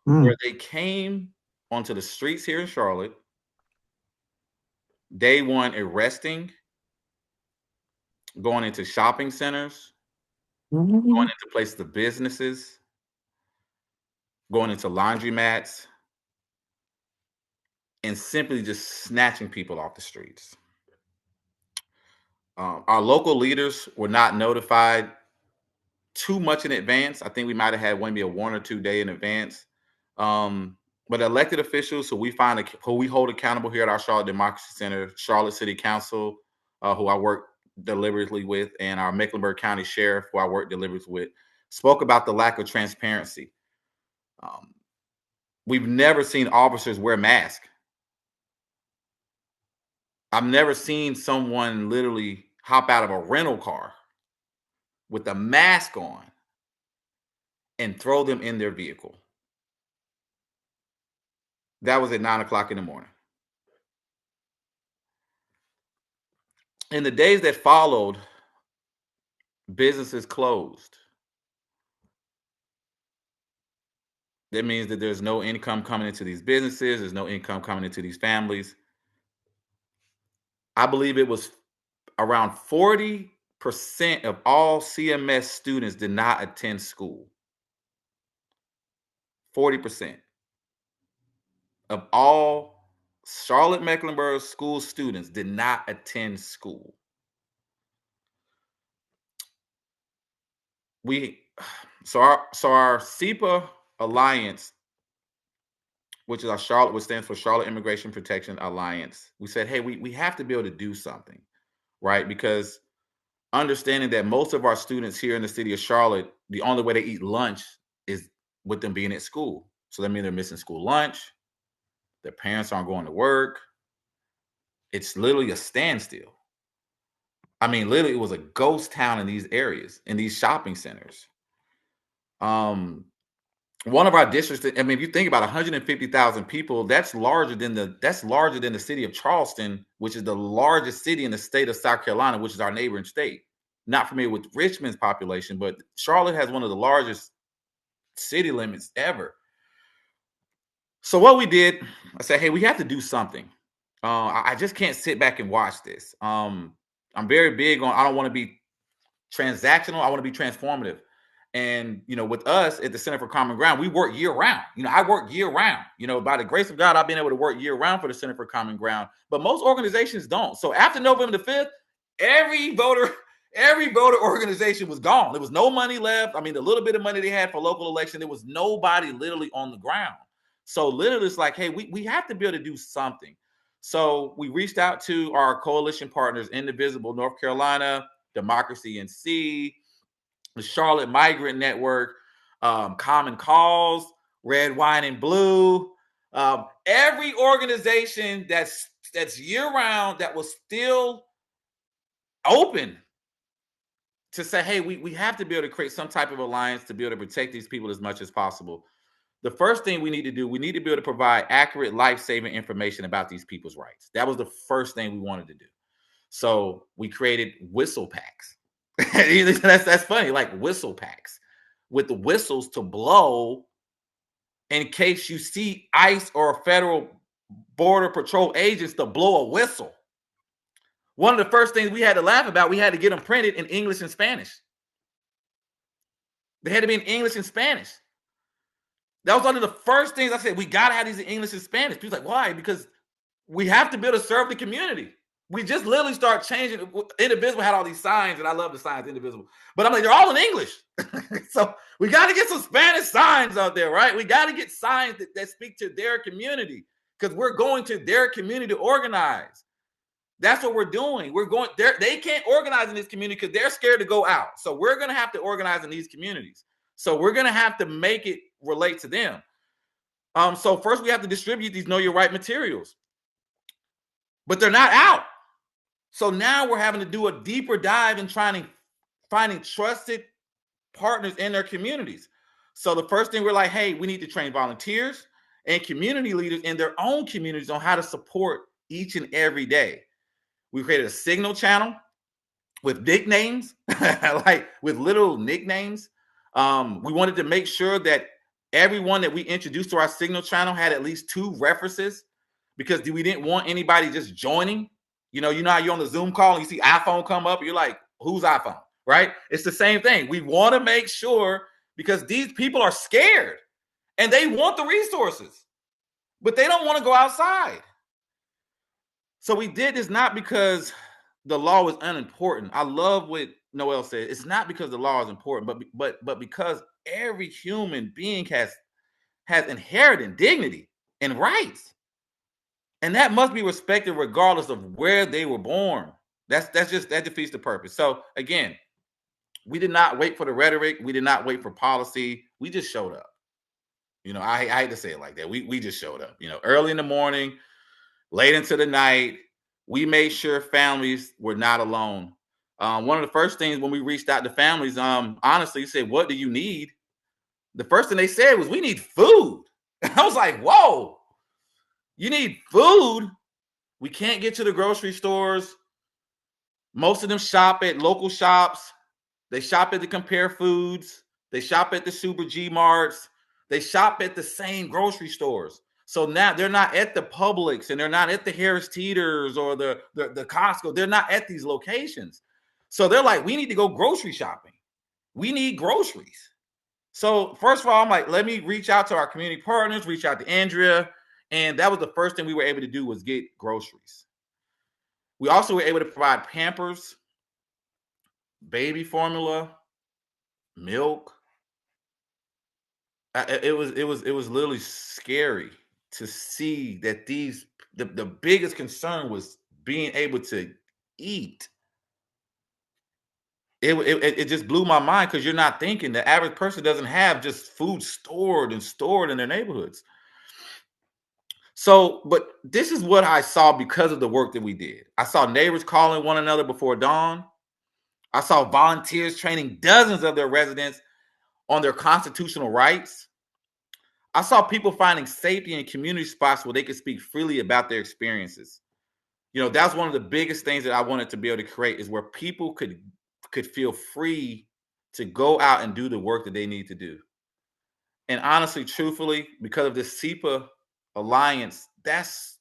where they came onto the streets here in Charlotte. Day one, arresting, going into shopping centers, going into places of businesses, going into laundromats, and simply just snatching people off the streets. Our local leaders were not notified too much in advance. I think we might have had maybe a 1 or 2 day in advance. But elected officials who we hold accountable here at our Charlotte Democracy Center, Charlotte City Council, who I work deliberately with, and our Mecklenburg County Sheriff, who I work deliberately with, spoke about the lack of transparency. We've never seen officers wear masks. I've never seen someone literally hop out of a rental car with a mask on and throw them in their vehicle. That was at 9 o'clock in the morning. In the days that followed, businesses closed. That means that there's no income coming into these businesses. There's no income coming into these families. I believe it was around 40% of all CMS students did not attend school. 40% of all Charlotte Mecklenburg school students did not attend school. So our SEPA Alliance, which is which stands for Charlotte Immigration Protection Alliance, we said, hey, we have to be able to do something, right? Because understanding that most of our students here in the city of Charlotte, the only way they eat lunch is with them being at school. So that means they're missing school lunch. Their parents aren't going to work. It's literally a standstill. I mean, literally, it was a ghost town in these areas, in these shopping centers. One of our districts, I mean, if you think about 150,000 people, that's larger than the city of Charleston, which is the largest city in the state of South Carolina, which is our neighboring state. Not familiar with Richmond's population, but Charlotte has one of the largest city limits ever. So what we did, I said, hey, we have to do something. I just can't sit back and watch this. I'm very big on, I don't want to be transactional. I want to be transformative. And, with us at the Center for Common Ground, we work year round. I work year round. By the grace of God, I've been able to work year round for the Center for Common Ground. But most organizations don't. So after November the 5th, every voter organization was gone. There was no money left. I mean, the little bit of money they had for local election, there was nobody literally on the ground. So literally it's like, hey, we have to be able to do something. So we reached out to our coalition partners, Indivisible North Carolina, Democracy NC, the Charlotte Migrant Network, Common Cause, Red, Wine, and Blue. Every organization that's year-round that was still open to say, hey, we have to be able to create some type of alliance to be able to protect these people as much as possible. The first thing we need to do, we need to be able to provide accurate, life-saving information about these people's rights. That was the first thing we wanted to do. So we created whistle packs. That's funny, like whistle packs with the whistles to blow in case you see ICE or federal border patrol agents to blow a whistle. One of the first things we had to laugh about, we had to get them printed in English and Spanish. They had to be in English and Spanish. That was one of the first things I said, we got to have these in English and Spanish. People like, why? Because we have to be able to serve the community. We just literally start changing. Indivisible had all these signs, and I love the signs, Indivisible. But I'm like, they're all in English. So we got to get some Spanish signs out there, right? We got to get signs that speak to their community, because we're going to their community to organize. That's what we're doing. We're going there. They can't organize in this community because they're scared to go out. So we're going to have to organize in these communities. So we're going to have to make it relate to them. So first we have to distribute these Know Your Right materials, but they're not out. So now we're having to do a deeper dive in finding trusted partners in their communities. So the first thing we're like, hey, we need to train volunteers. and community leaders in their own communities on how to support each and every day. We created a signal channel with nicknames, like with little nicknames. We wanted to make sure that everyone that we introduced to our signal channel had at least 2 references, because we didn't want anybody just joining. You know how you're on the Zoom call and you see iPhone come up, you're like, whose iPhone, right? It's the same thing. We want to make sure, because these people are scared and they want the resources, but they don't want to go outside. So we did this not because the law is unimportant. I love what Noel said. It's not because the law is important, but because every human being has inherent dignity and rights, and that must be respected regardless of where they were born. That defeats the purpose. So again, we did not wait for the rhetoric. We did not wait for policy. We just showed up. I hate to say it like that. We just showed up. Early in the morning, late into the night. We made sure families were not alone. One of the first things when we reached out to families, honestly, said, "What do you need?" The first thing they said was, "We need food." I was like, "Whoa, you need food?" We can't get to the grocery stores. Most of them shop at local shops. They shop at the Compare Foods. They shop at the Super G Marts. They shop at the same grocery stores. So now they're not at the Publix, and they're not at the Harris Teeters or the Costco. They're not at these locations. So they're like, we need to go grocery shopping. We need groceries. So first of all, I'm like, let me reach out to our community partners, reach out to Andrea. And that was the first thing we were able to do, was get groceries. We also were able to provide Pampers, baby formula, milk. It was literally scary to see that the biggest concern was being able to eat. It just blew my mind, because you're not thinking the average person doesn't have just food stored in their neighborhoods. So, but this is what I saw because of the work that we did. I saw neighbors calling one another before dawn. I saw volunteers training dozens of their residents on their constitutional rights. I saw people finding safety in community spots where they could speak freely about their experiences. That's one of the biggest things that I wanted to be able to create, is where people could feel free to go out and do the work that they need to do. And honestly, truthfully, because of this SEPA alliance, that's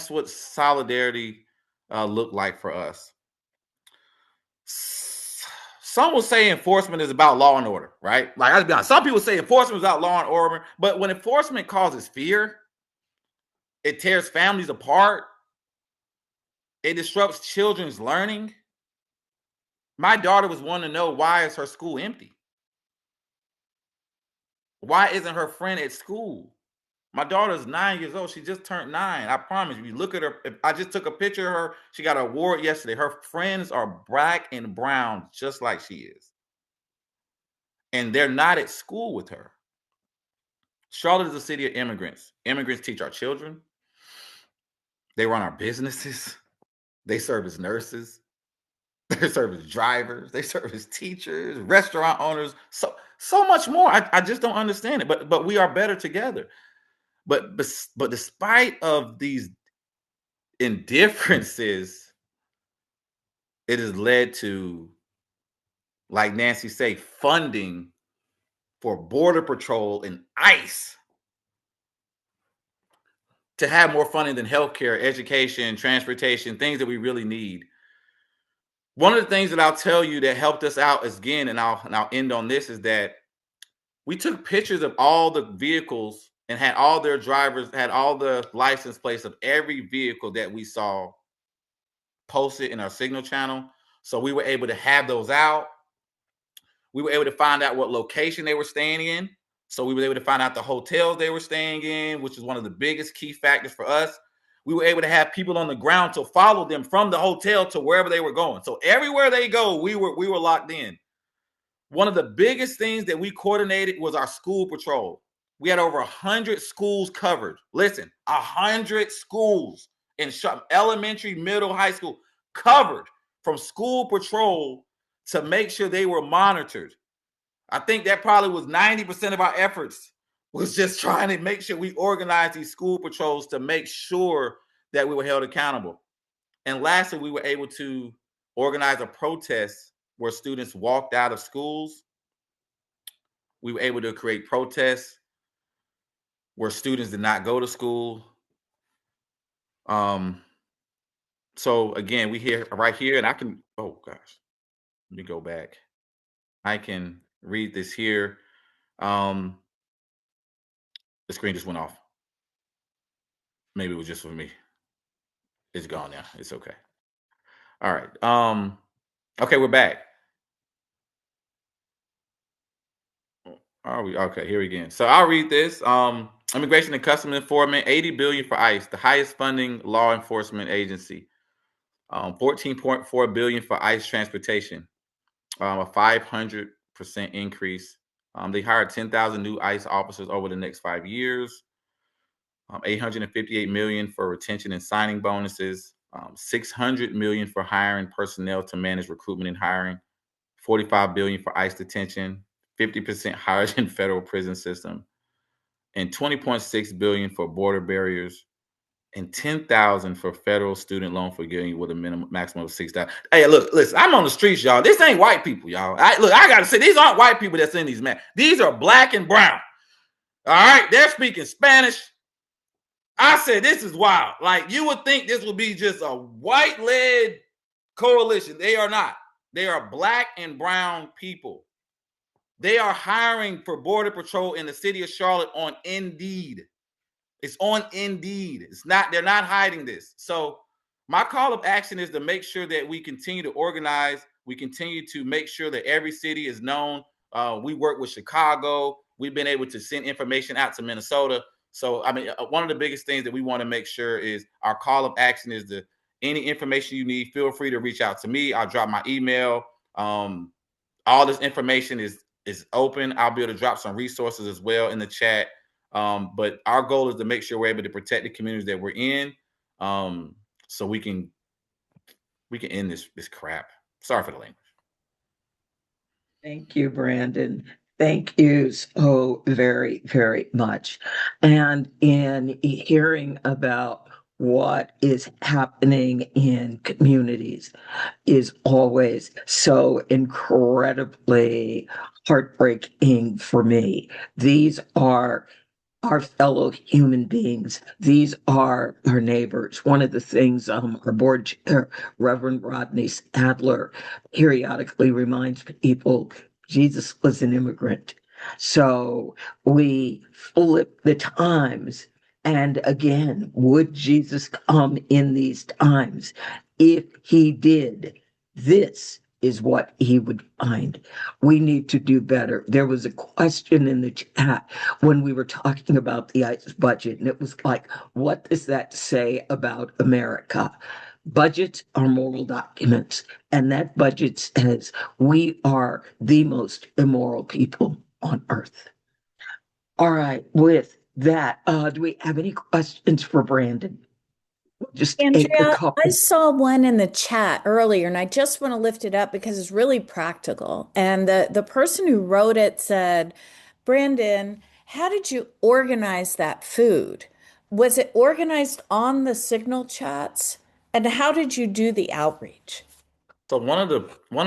what solidarity looked like for us. Some will say enforcement is about law and order, right? Like, I'll be honest, some people say enforcement is about law and order, but when enforcement causes fear, it tears families apart, it disrupts children's learning. My daughter was wanting to know, why is her school empty? Why isn't her friend at school? My daughter's 9 years old. She just turned 9. I promise you, look at her. I just took a picture of her. She got an award yesterday. Her friends are black and brown, just like she is. And they're not at school with her. Charlotte is a city of immigrants. Immigrants teach our children. They run our businesses. They serve as nurses. They serve as drivers. They serve as teachers, restaurant owners, so much more. I just don't understand it. But we are better together. But despite of these indifferences, it has led to, like Nancy say, funding for Border Patrol and ICE to have more funding than healthcare, education, transportation, things that we really need. One of the things that I'll tell you that helped us out is, again, and I'll end on this, is that we took pictures of all the vehicles and had all their drivers, had all the license plates of every vehicle that we saw posted in our signal channel. So we were able to have those out. We were able to find out what location they were staying in. So we were able to find out the hotels they were staying in, which is one of the biggest key factors for us. We were able to have people on the ground to follow them from the hotel to wherever they were going. So everywhere they go, we were locked in. One of the biggest things that we coordinated was our school patrol. We had over 100 schools covered. Listen, 100 schools in elementary, middle, high school covered from school patrol to make sure they were monitored. I think that probably was 90% of our efforts was just trying to make sure we organized these school patrols to make sure that we were held accountable. And lastly, we were able to organize a protest where students walked out of schools. We were able to create protests where students did not go to school. So again, we here right here, and I can, oh gosh, let me go back. I can read this here. The screen just went off. Maybe it was just for me. It's gone now. It's okay. All right. Okay, we're back. Are we okay? Here again. So I'll read this. Immigration and Customs Enforcement, 80 billion for ICE, the highest funding law enforcement agency. 14.4 billion for ICE transportation, a 500% increase. They hired 10,000 new ICE officers over the next 5 years. 858 million for retention and signing bonuses. 600 million for hiring personnel to manage recruitment and hiring. 45 billion for ICE detention, 50% higher than federal prison system, and 20.6 billion for border barriers, and 10,000 for federal student loan forgiving with a maximum of 6,000. Hey, look, listen, I'm on the streets, y'all. This ain't white people, y'all. I gotta say, these aren't white people that's in these men. These are black and brown. All right, they're speaking Spanish. I said, this is wild. Like, you would think this would be just a white-led coalition. They are not. They are black and brown people. They are hiring for Border Patrol in the city of Charlotte on Indeed. It's on Indeed. It's not, they're not hiding this. So my call of action is to make sure that we continue to organize. We continue to make sure that every city is known. We work with Chicago. We've been able to send information out to Minnesota. So, I mean, one of the biggest things that we want to make sure is our call of action is to any information you need, feel free to reach out to me. I'll drop my email. All this information is open. I'll be able to drop some resources as well in the chat. But our goal is to make sure we're able to protect the communities that we're in, so we can end this crap. Sorry for the language.
Thank you, Brandon. Thank you so very, very much. And in hearing about what is happening in communities is always so incredibly heartbreaking for me. These are our fellow human beings. These are our neighbors. One of the things our board chair, Reverend Rodney Sadler, periodically reminds people, Jesus was an immigrant. So we flip the times. And again, would Jesus come in these times? If he did, this is what he would find. We need to do better. There was a question in the chat when we were talking about the ICE budget, and it was like, what does that say about America? Budgets are moral documents, and that budget says we are the most immoral people on earth. All right, with that, do we have any questions for Brandon? Just take a
Andrea,
couple.
I saw one in the chat earlier, and I just want to lift it up because it's really practical. And the person who wrote it said, Brandon, how did you organize that food? Was it organized on the Signal chats? And how did you do the outreach?
So one of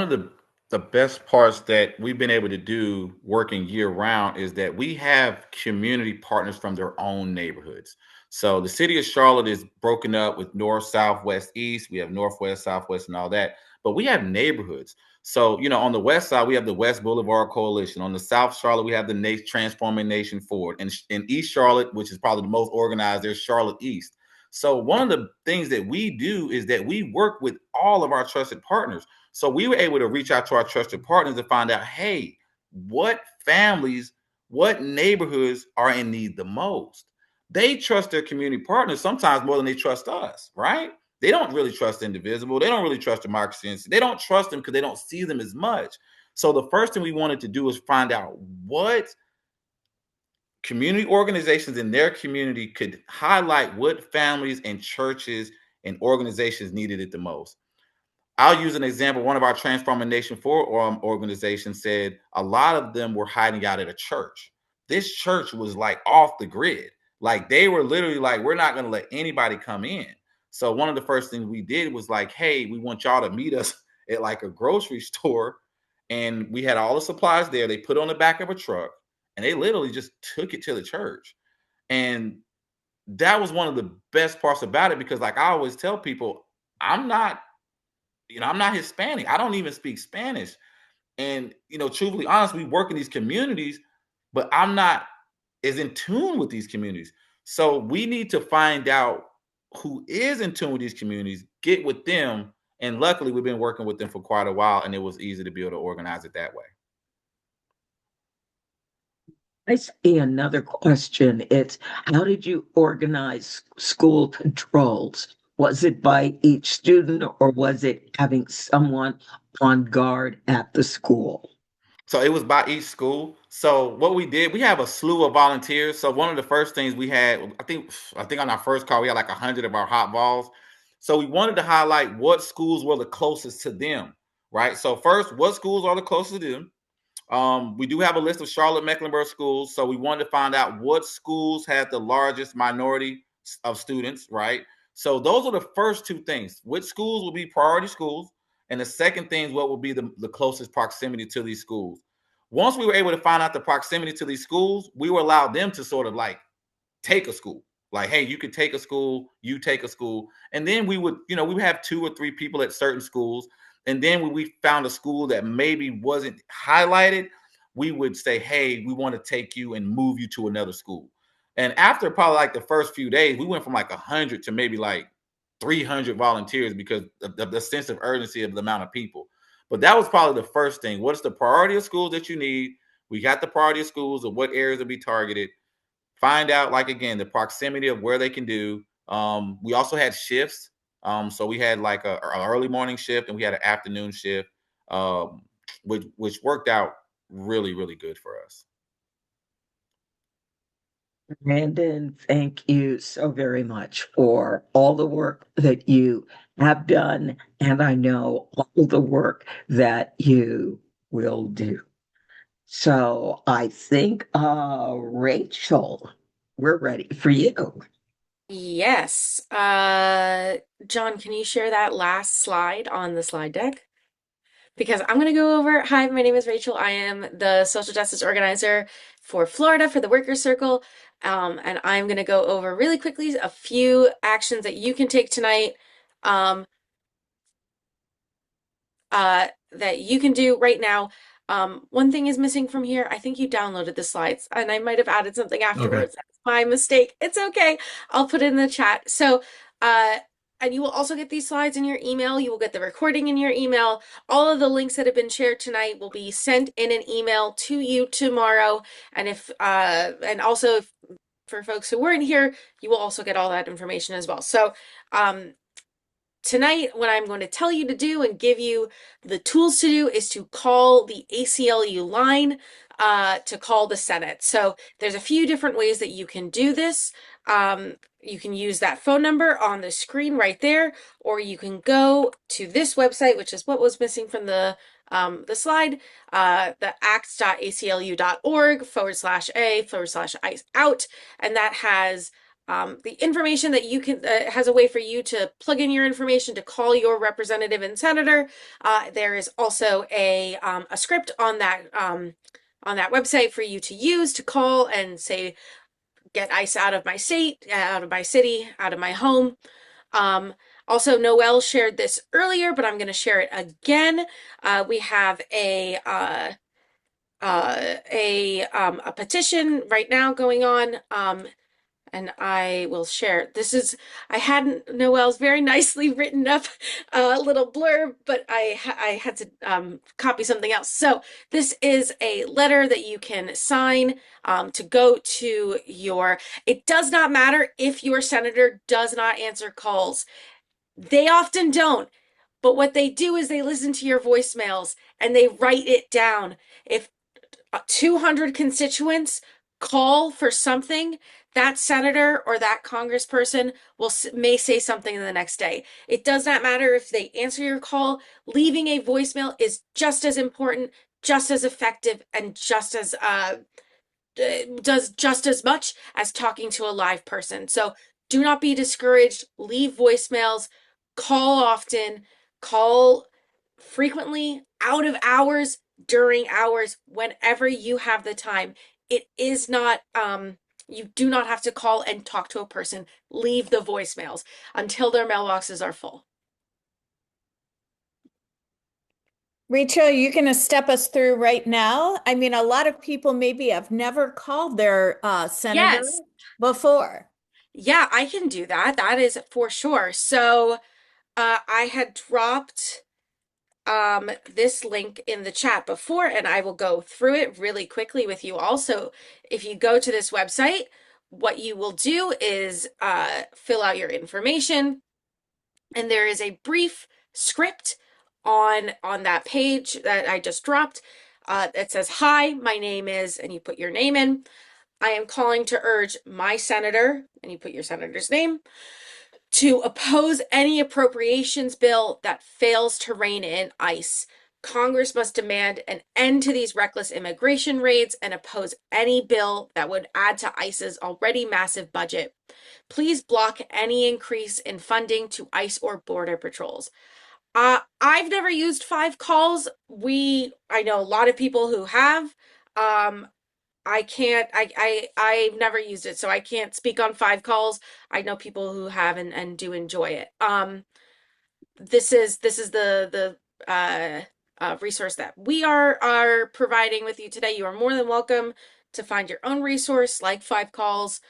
the best parts that we've been able to do working year round is that we have community partners from their own neighborhoods. So the city of Charlotte is broken up with north, south, west, east. We have northwest, southwest, and all that. But we have neighborhoods. So, on the west side, we have the West Boulevard Coalition. On the South Charlotte, we have the Transforming Nation Forward. And in East Charlotte, which is probably the most organized, there's Charlotte East. So one of the things that we do is that we work with all of our trusted partners. So we were able to reach out to our trusted partners to find out, hey, what families, what neighborhoods are in need the most? They trust their community partners sometimes more than they trust us, right? They don't really trust Indivisible. They don't really trust Democracy. They don't trust them because they don't see them as much. So the first thing we wanted to do was find out what community organizations in their community could highlight what families and churches and organizations needed it the most. I'll use an example. One of our Transforming Nation Forward organizations said a lot of them were hiding out at a church. this church was like off the grid. Like they were literally like, we're not going to let anybody come in. So one of the first things we did was like, hey, we want y'all to meet us at like a grocery store. And we had all the supplies there. They put it on the back of a truck and they literally just took it to the church. And that was one of the best parts about it, because like I always tell people, I'm not, I'm not Hispanic. I don't even speak Spanish. And, truthfully honest, we work in these communities, but I'm not as in tune with these communities. So we need to find out who is in tune with these communities, get with them. And luckily we've been working with them for quite a while, and it was easy to be able to organize it that way.
I see another question. It's how did you organize school patrols? Was it by each student or was it having someone on guard at the school?
So it was by each school. So what we did, we have a slew of volunteers. So one of the first things we had, I think on our first call, we had like 100 of our hot balls. So we wanted to highlight what schools were the closest to them, right? So first, what schools are the closest to them? We do have a list of Charlotte Mecklenburg schools. So we wanted to find out what schools had the largest minority of students, right? So those are the first two things. Which schools will be priority schools? And the second thing is what will be the closest proximity to these schools. Once we were able to find out the proximity to these schools, we were allowed them to sort of like take a school. Like, hey, you could take a school, you take a school. And then we would have 2 or 3 people at certain schools. And then when we found a school that maybe wasn't highlighted, we would say, hey, we want to take you and move you to another school. And after probably like the first few days, we went from like 100 to maybe like 300 volunteers because of the sense of urgency of the amount of people. But that was probably the first thing. What's the priority of schools that you need? We got the priority of schools of what areas will be targeted. Find out, like, again, the proximity of where they can do. We also had shifts. So we had like an early morning shift and we had an afternoon shift, which worked out really, really good for us.
Brandon, thank you so very much for all the work that you have done, and I know all the work that you will do. So I think, Rachel, we're ready for you.
Yes. John, can you share that last slide on the slide deck? Because I'm going to go over. Hi, my name is Rachel. I am the social justice organizer for Florida for the Workers Circle. And I'm going to go over really quickly a few actions that you can take tonight. That you can do right now. One thing is missing from here. I think you downloaded the slides and I might have added something afterwards. That's my mistake. It's okay. I'll put it in the chat. So, and you will also get these slides in your email. You will get the recording in your email. All of the links that have been shared tonight will be sent in an email to you tomorrow. And and also for folks who weren't here, you will also get all that information as well. So, tonight, what I'm going to tell you to do and give you the tools to do is to call the ACLU line to call the Senate. So there's a few different ways that you can do this. You can use that phone number on the screen right there, or you can go to this website, which is what was missing from the slide, the acts.aclu.org/a/ice out, and that has the information that you can has a way for you to plug in your information to call your representative and senator. There is also a script on that website for you to use to call and say, get ICE out of my state, out of my city, out of my home. Also, Noelle shared this earlier, but I'm going to share it again. We have a petition right now going on. And I will share. I had Noelle's very nicely written up little blurb, but I had to copy something else. So this is a letter that you can sign to go to it does not matter if your senator does not answer calls. They often don't. But what they do is they listen to your voicemails and they write it down. If 200 constituents call for something, that senator or that congressperson may say something the next day. It does not matter if they answer your call. Leaving a voicemail is just as important, just as effective, and just as does just as much as talking to a live person. So do not be discouraged. Leave voicemails, call often, call frequently, out of hours, during hours, whenever you have the time. It is not, you do not have to call and talk to a person. Leave the voicemails until their mailboxes are full.
Rachel, you're going to step us through right now. I mean, a lot of people maybe have never called their senator
Yes.
before.
Yeah, I can do that. That is for sure. So, I had dropped this link in the chat before, and I will go through it really quickly with you. Also, if you go to this website, what you will do is fill out your information, and there is a brief script on that page that I just dropped. It says, "Hi, my name is," and you put your name in. "I am calling to urge my senator," and you put your senator's name, "to oppose any appropriations bill that fails to rein in ICE. Congress must demand an end to these reckless immigration raids and oppose any bill that would add to ICE's already massive budget. Please block any increase in funding to ICE or border patrols." I've never used 5 calls. I know a lot of people who have. I can't, I've never used it, so I can't speak on 5 calls. I know people who have and do enjoy it. This is the resource that we are providing with you today. You are more than welcome to find your own resource like 5 calls.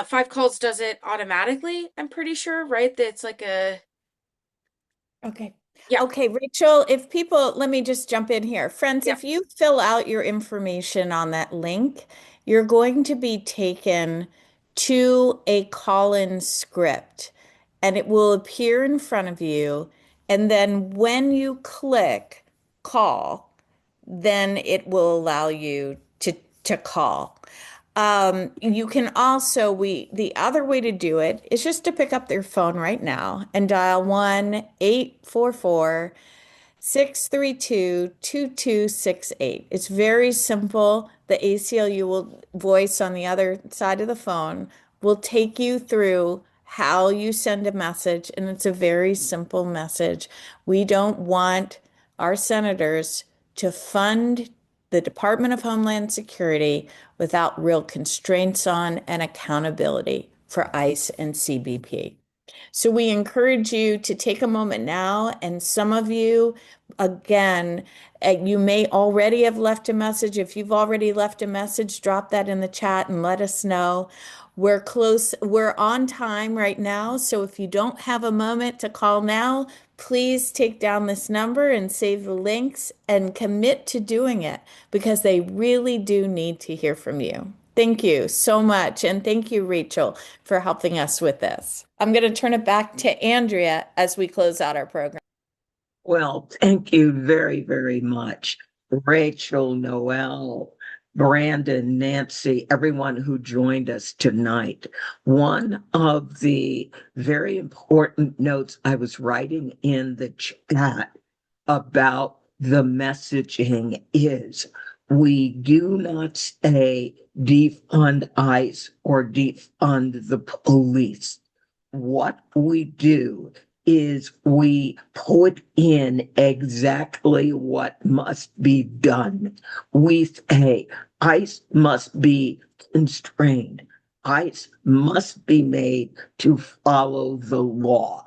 5 calls does it automatically, I'm pretty sure, right? It's like a,
Okay.
yeah,
Okay, Rachel, if people, let me just jump in here. Friends,
yeah.
if you fill out your information on that link, you're going to be taken to a call-in script and it will appear in front of you. And then when you click call, then it will allow you to call. You can also, the other way to do it is just to pick up their phone right now and dial 1-844-632-2268. It's very simple. The ACLU will voice on the other side of the phone will take you through how you send a message, and it's a very simple message. We don't want our senators to fund the Department of Homeland Security without real constraints on and accountability for ICE and CBP. So we encourage you to take a moment now, and some of you, again, you may already have left a message. If you've already left a message, drop that in the chat and let us know. We're close, we're on time right now. So if you don't have a moment to call now, please take down this number and save the links and commit to doing it because they really do need to hear from you. Thank you so much. And thank you, Rachel, for helping us with this. I'm going to turn it back to Andrea as we close out our program.
Well, thank you very, very much, Rachel, Noel, Brandon, Nancy, everyone who joined us tonight. One of the very important notes I was writing in the chat about the messaging is we do not say defund ICE or defund the police. What we do is we put in exactly what must be done. We say ICE must be constrained. ICE must be made to follow the law.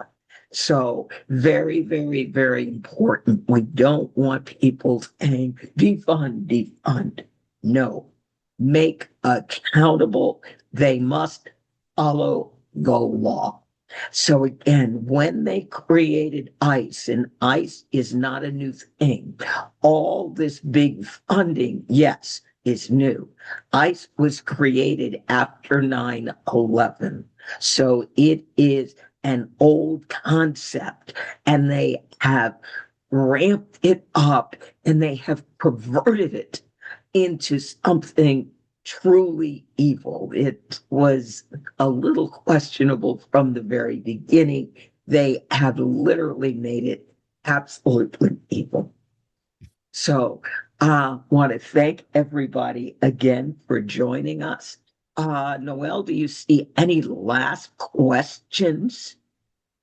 So very, very, very important. We don't want people saying defund, defund. No, make accountable. They must follow the law. So again, when they created ICE, and ICE is not a new thing, all this big funding, yes, is new. ICE was created after 9/11. So it is an old concept, and they have ramped it up and they have perverted it into something truly evil. It was a little questionable from the very beginning. They have literally made it absolutely evil. So, want to thank everybody again for joining us. Noel, do you see any last questions?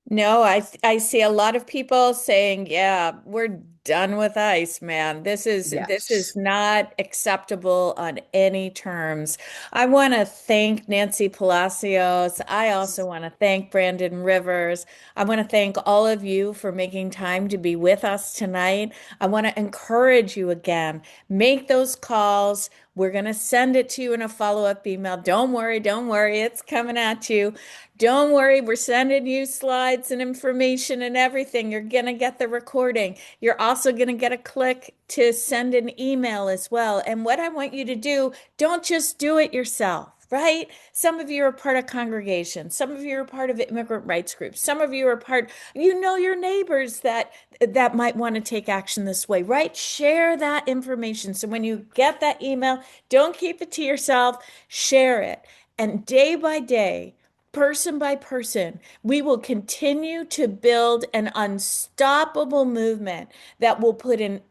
No, I see a lot of people saying, "Yeah, we're done with ICE, man. This is
Yes.
not acceptable on any terms." I want to thank Nancy Palacios. I also want to thank Brandon Rivers. I want to thank all of you for making time to be with us tonight. I want to encourage you again, make those calls. We're going to send it to you in a follow-up email. Don't worry, it's coming at you. Don't worry, we're sending you slides and information and everything. You're going to get the recording. You're also going to get a click to send an email as well. And what I want you to do, don't just do it yourself, right? Some of you are part of congregations. Some of you are part of immigrant rights groups. Some of you are part, you know, your neighbors that might want to take action this way, right? Share that information. So when you get that email, don't keep it to yourself, share it. And day by day, person by person, we will continue to build an unstoppable movement that will put an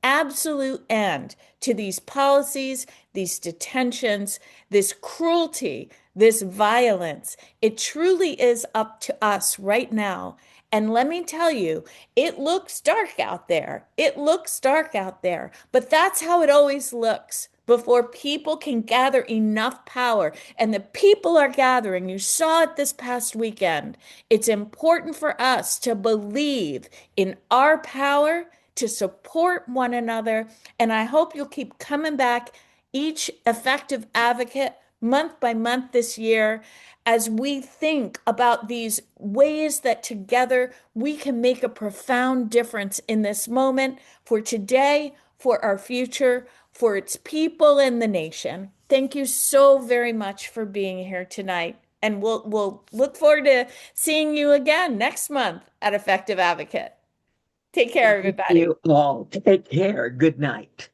absolute end to these policies, these detentions, this cruelty, this violence. It truly is up to us right now. And let me tell you, it looks dark out there. It looks dark out there, but that's how it always looks before people can gather enough power. And the people are gathering. You saw it this past weekend. It's important for us to believe in our power, to support one another. And I hope you'll keep coming back each effective advocate month by month this year as we think about these ways that together we can make a profound difference in this moment for today, for our future, for its people and the nation. Thank you so very much for being here tonight. And we'll look forward to seeing you again next month at Effective Advocate. Take care,
Thank
everybody.
you all. Take care. Good night.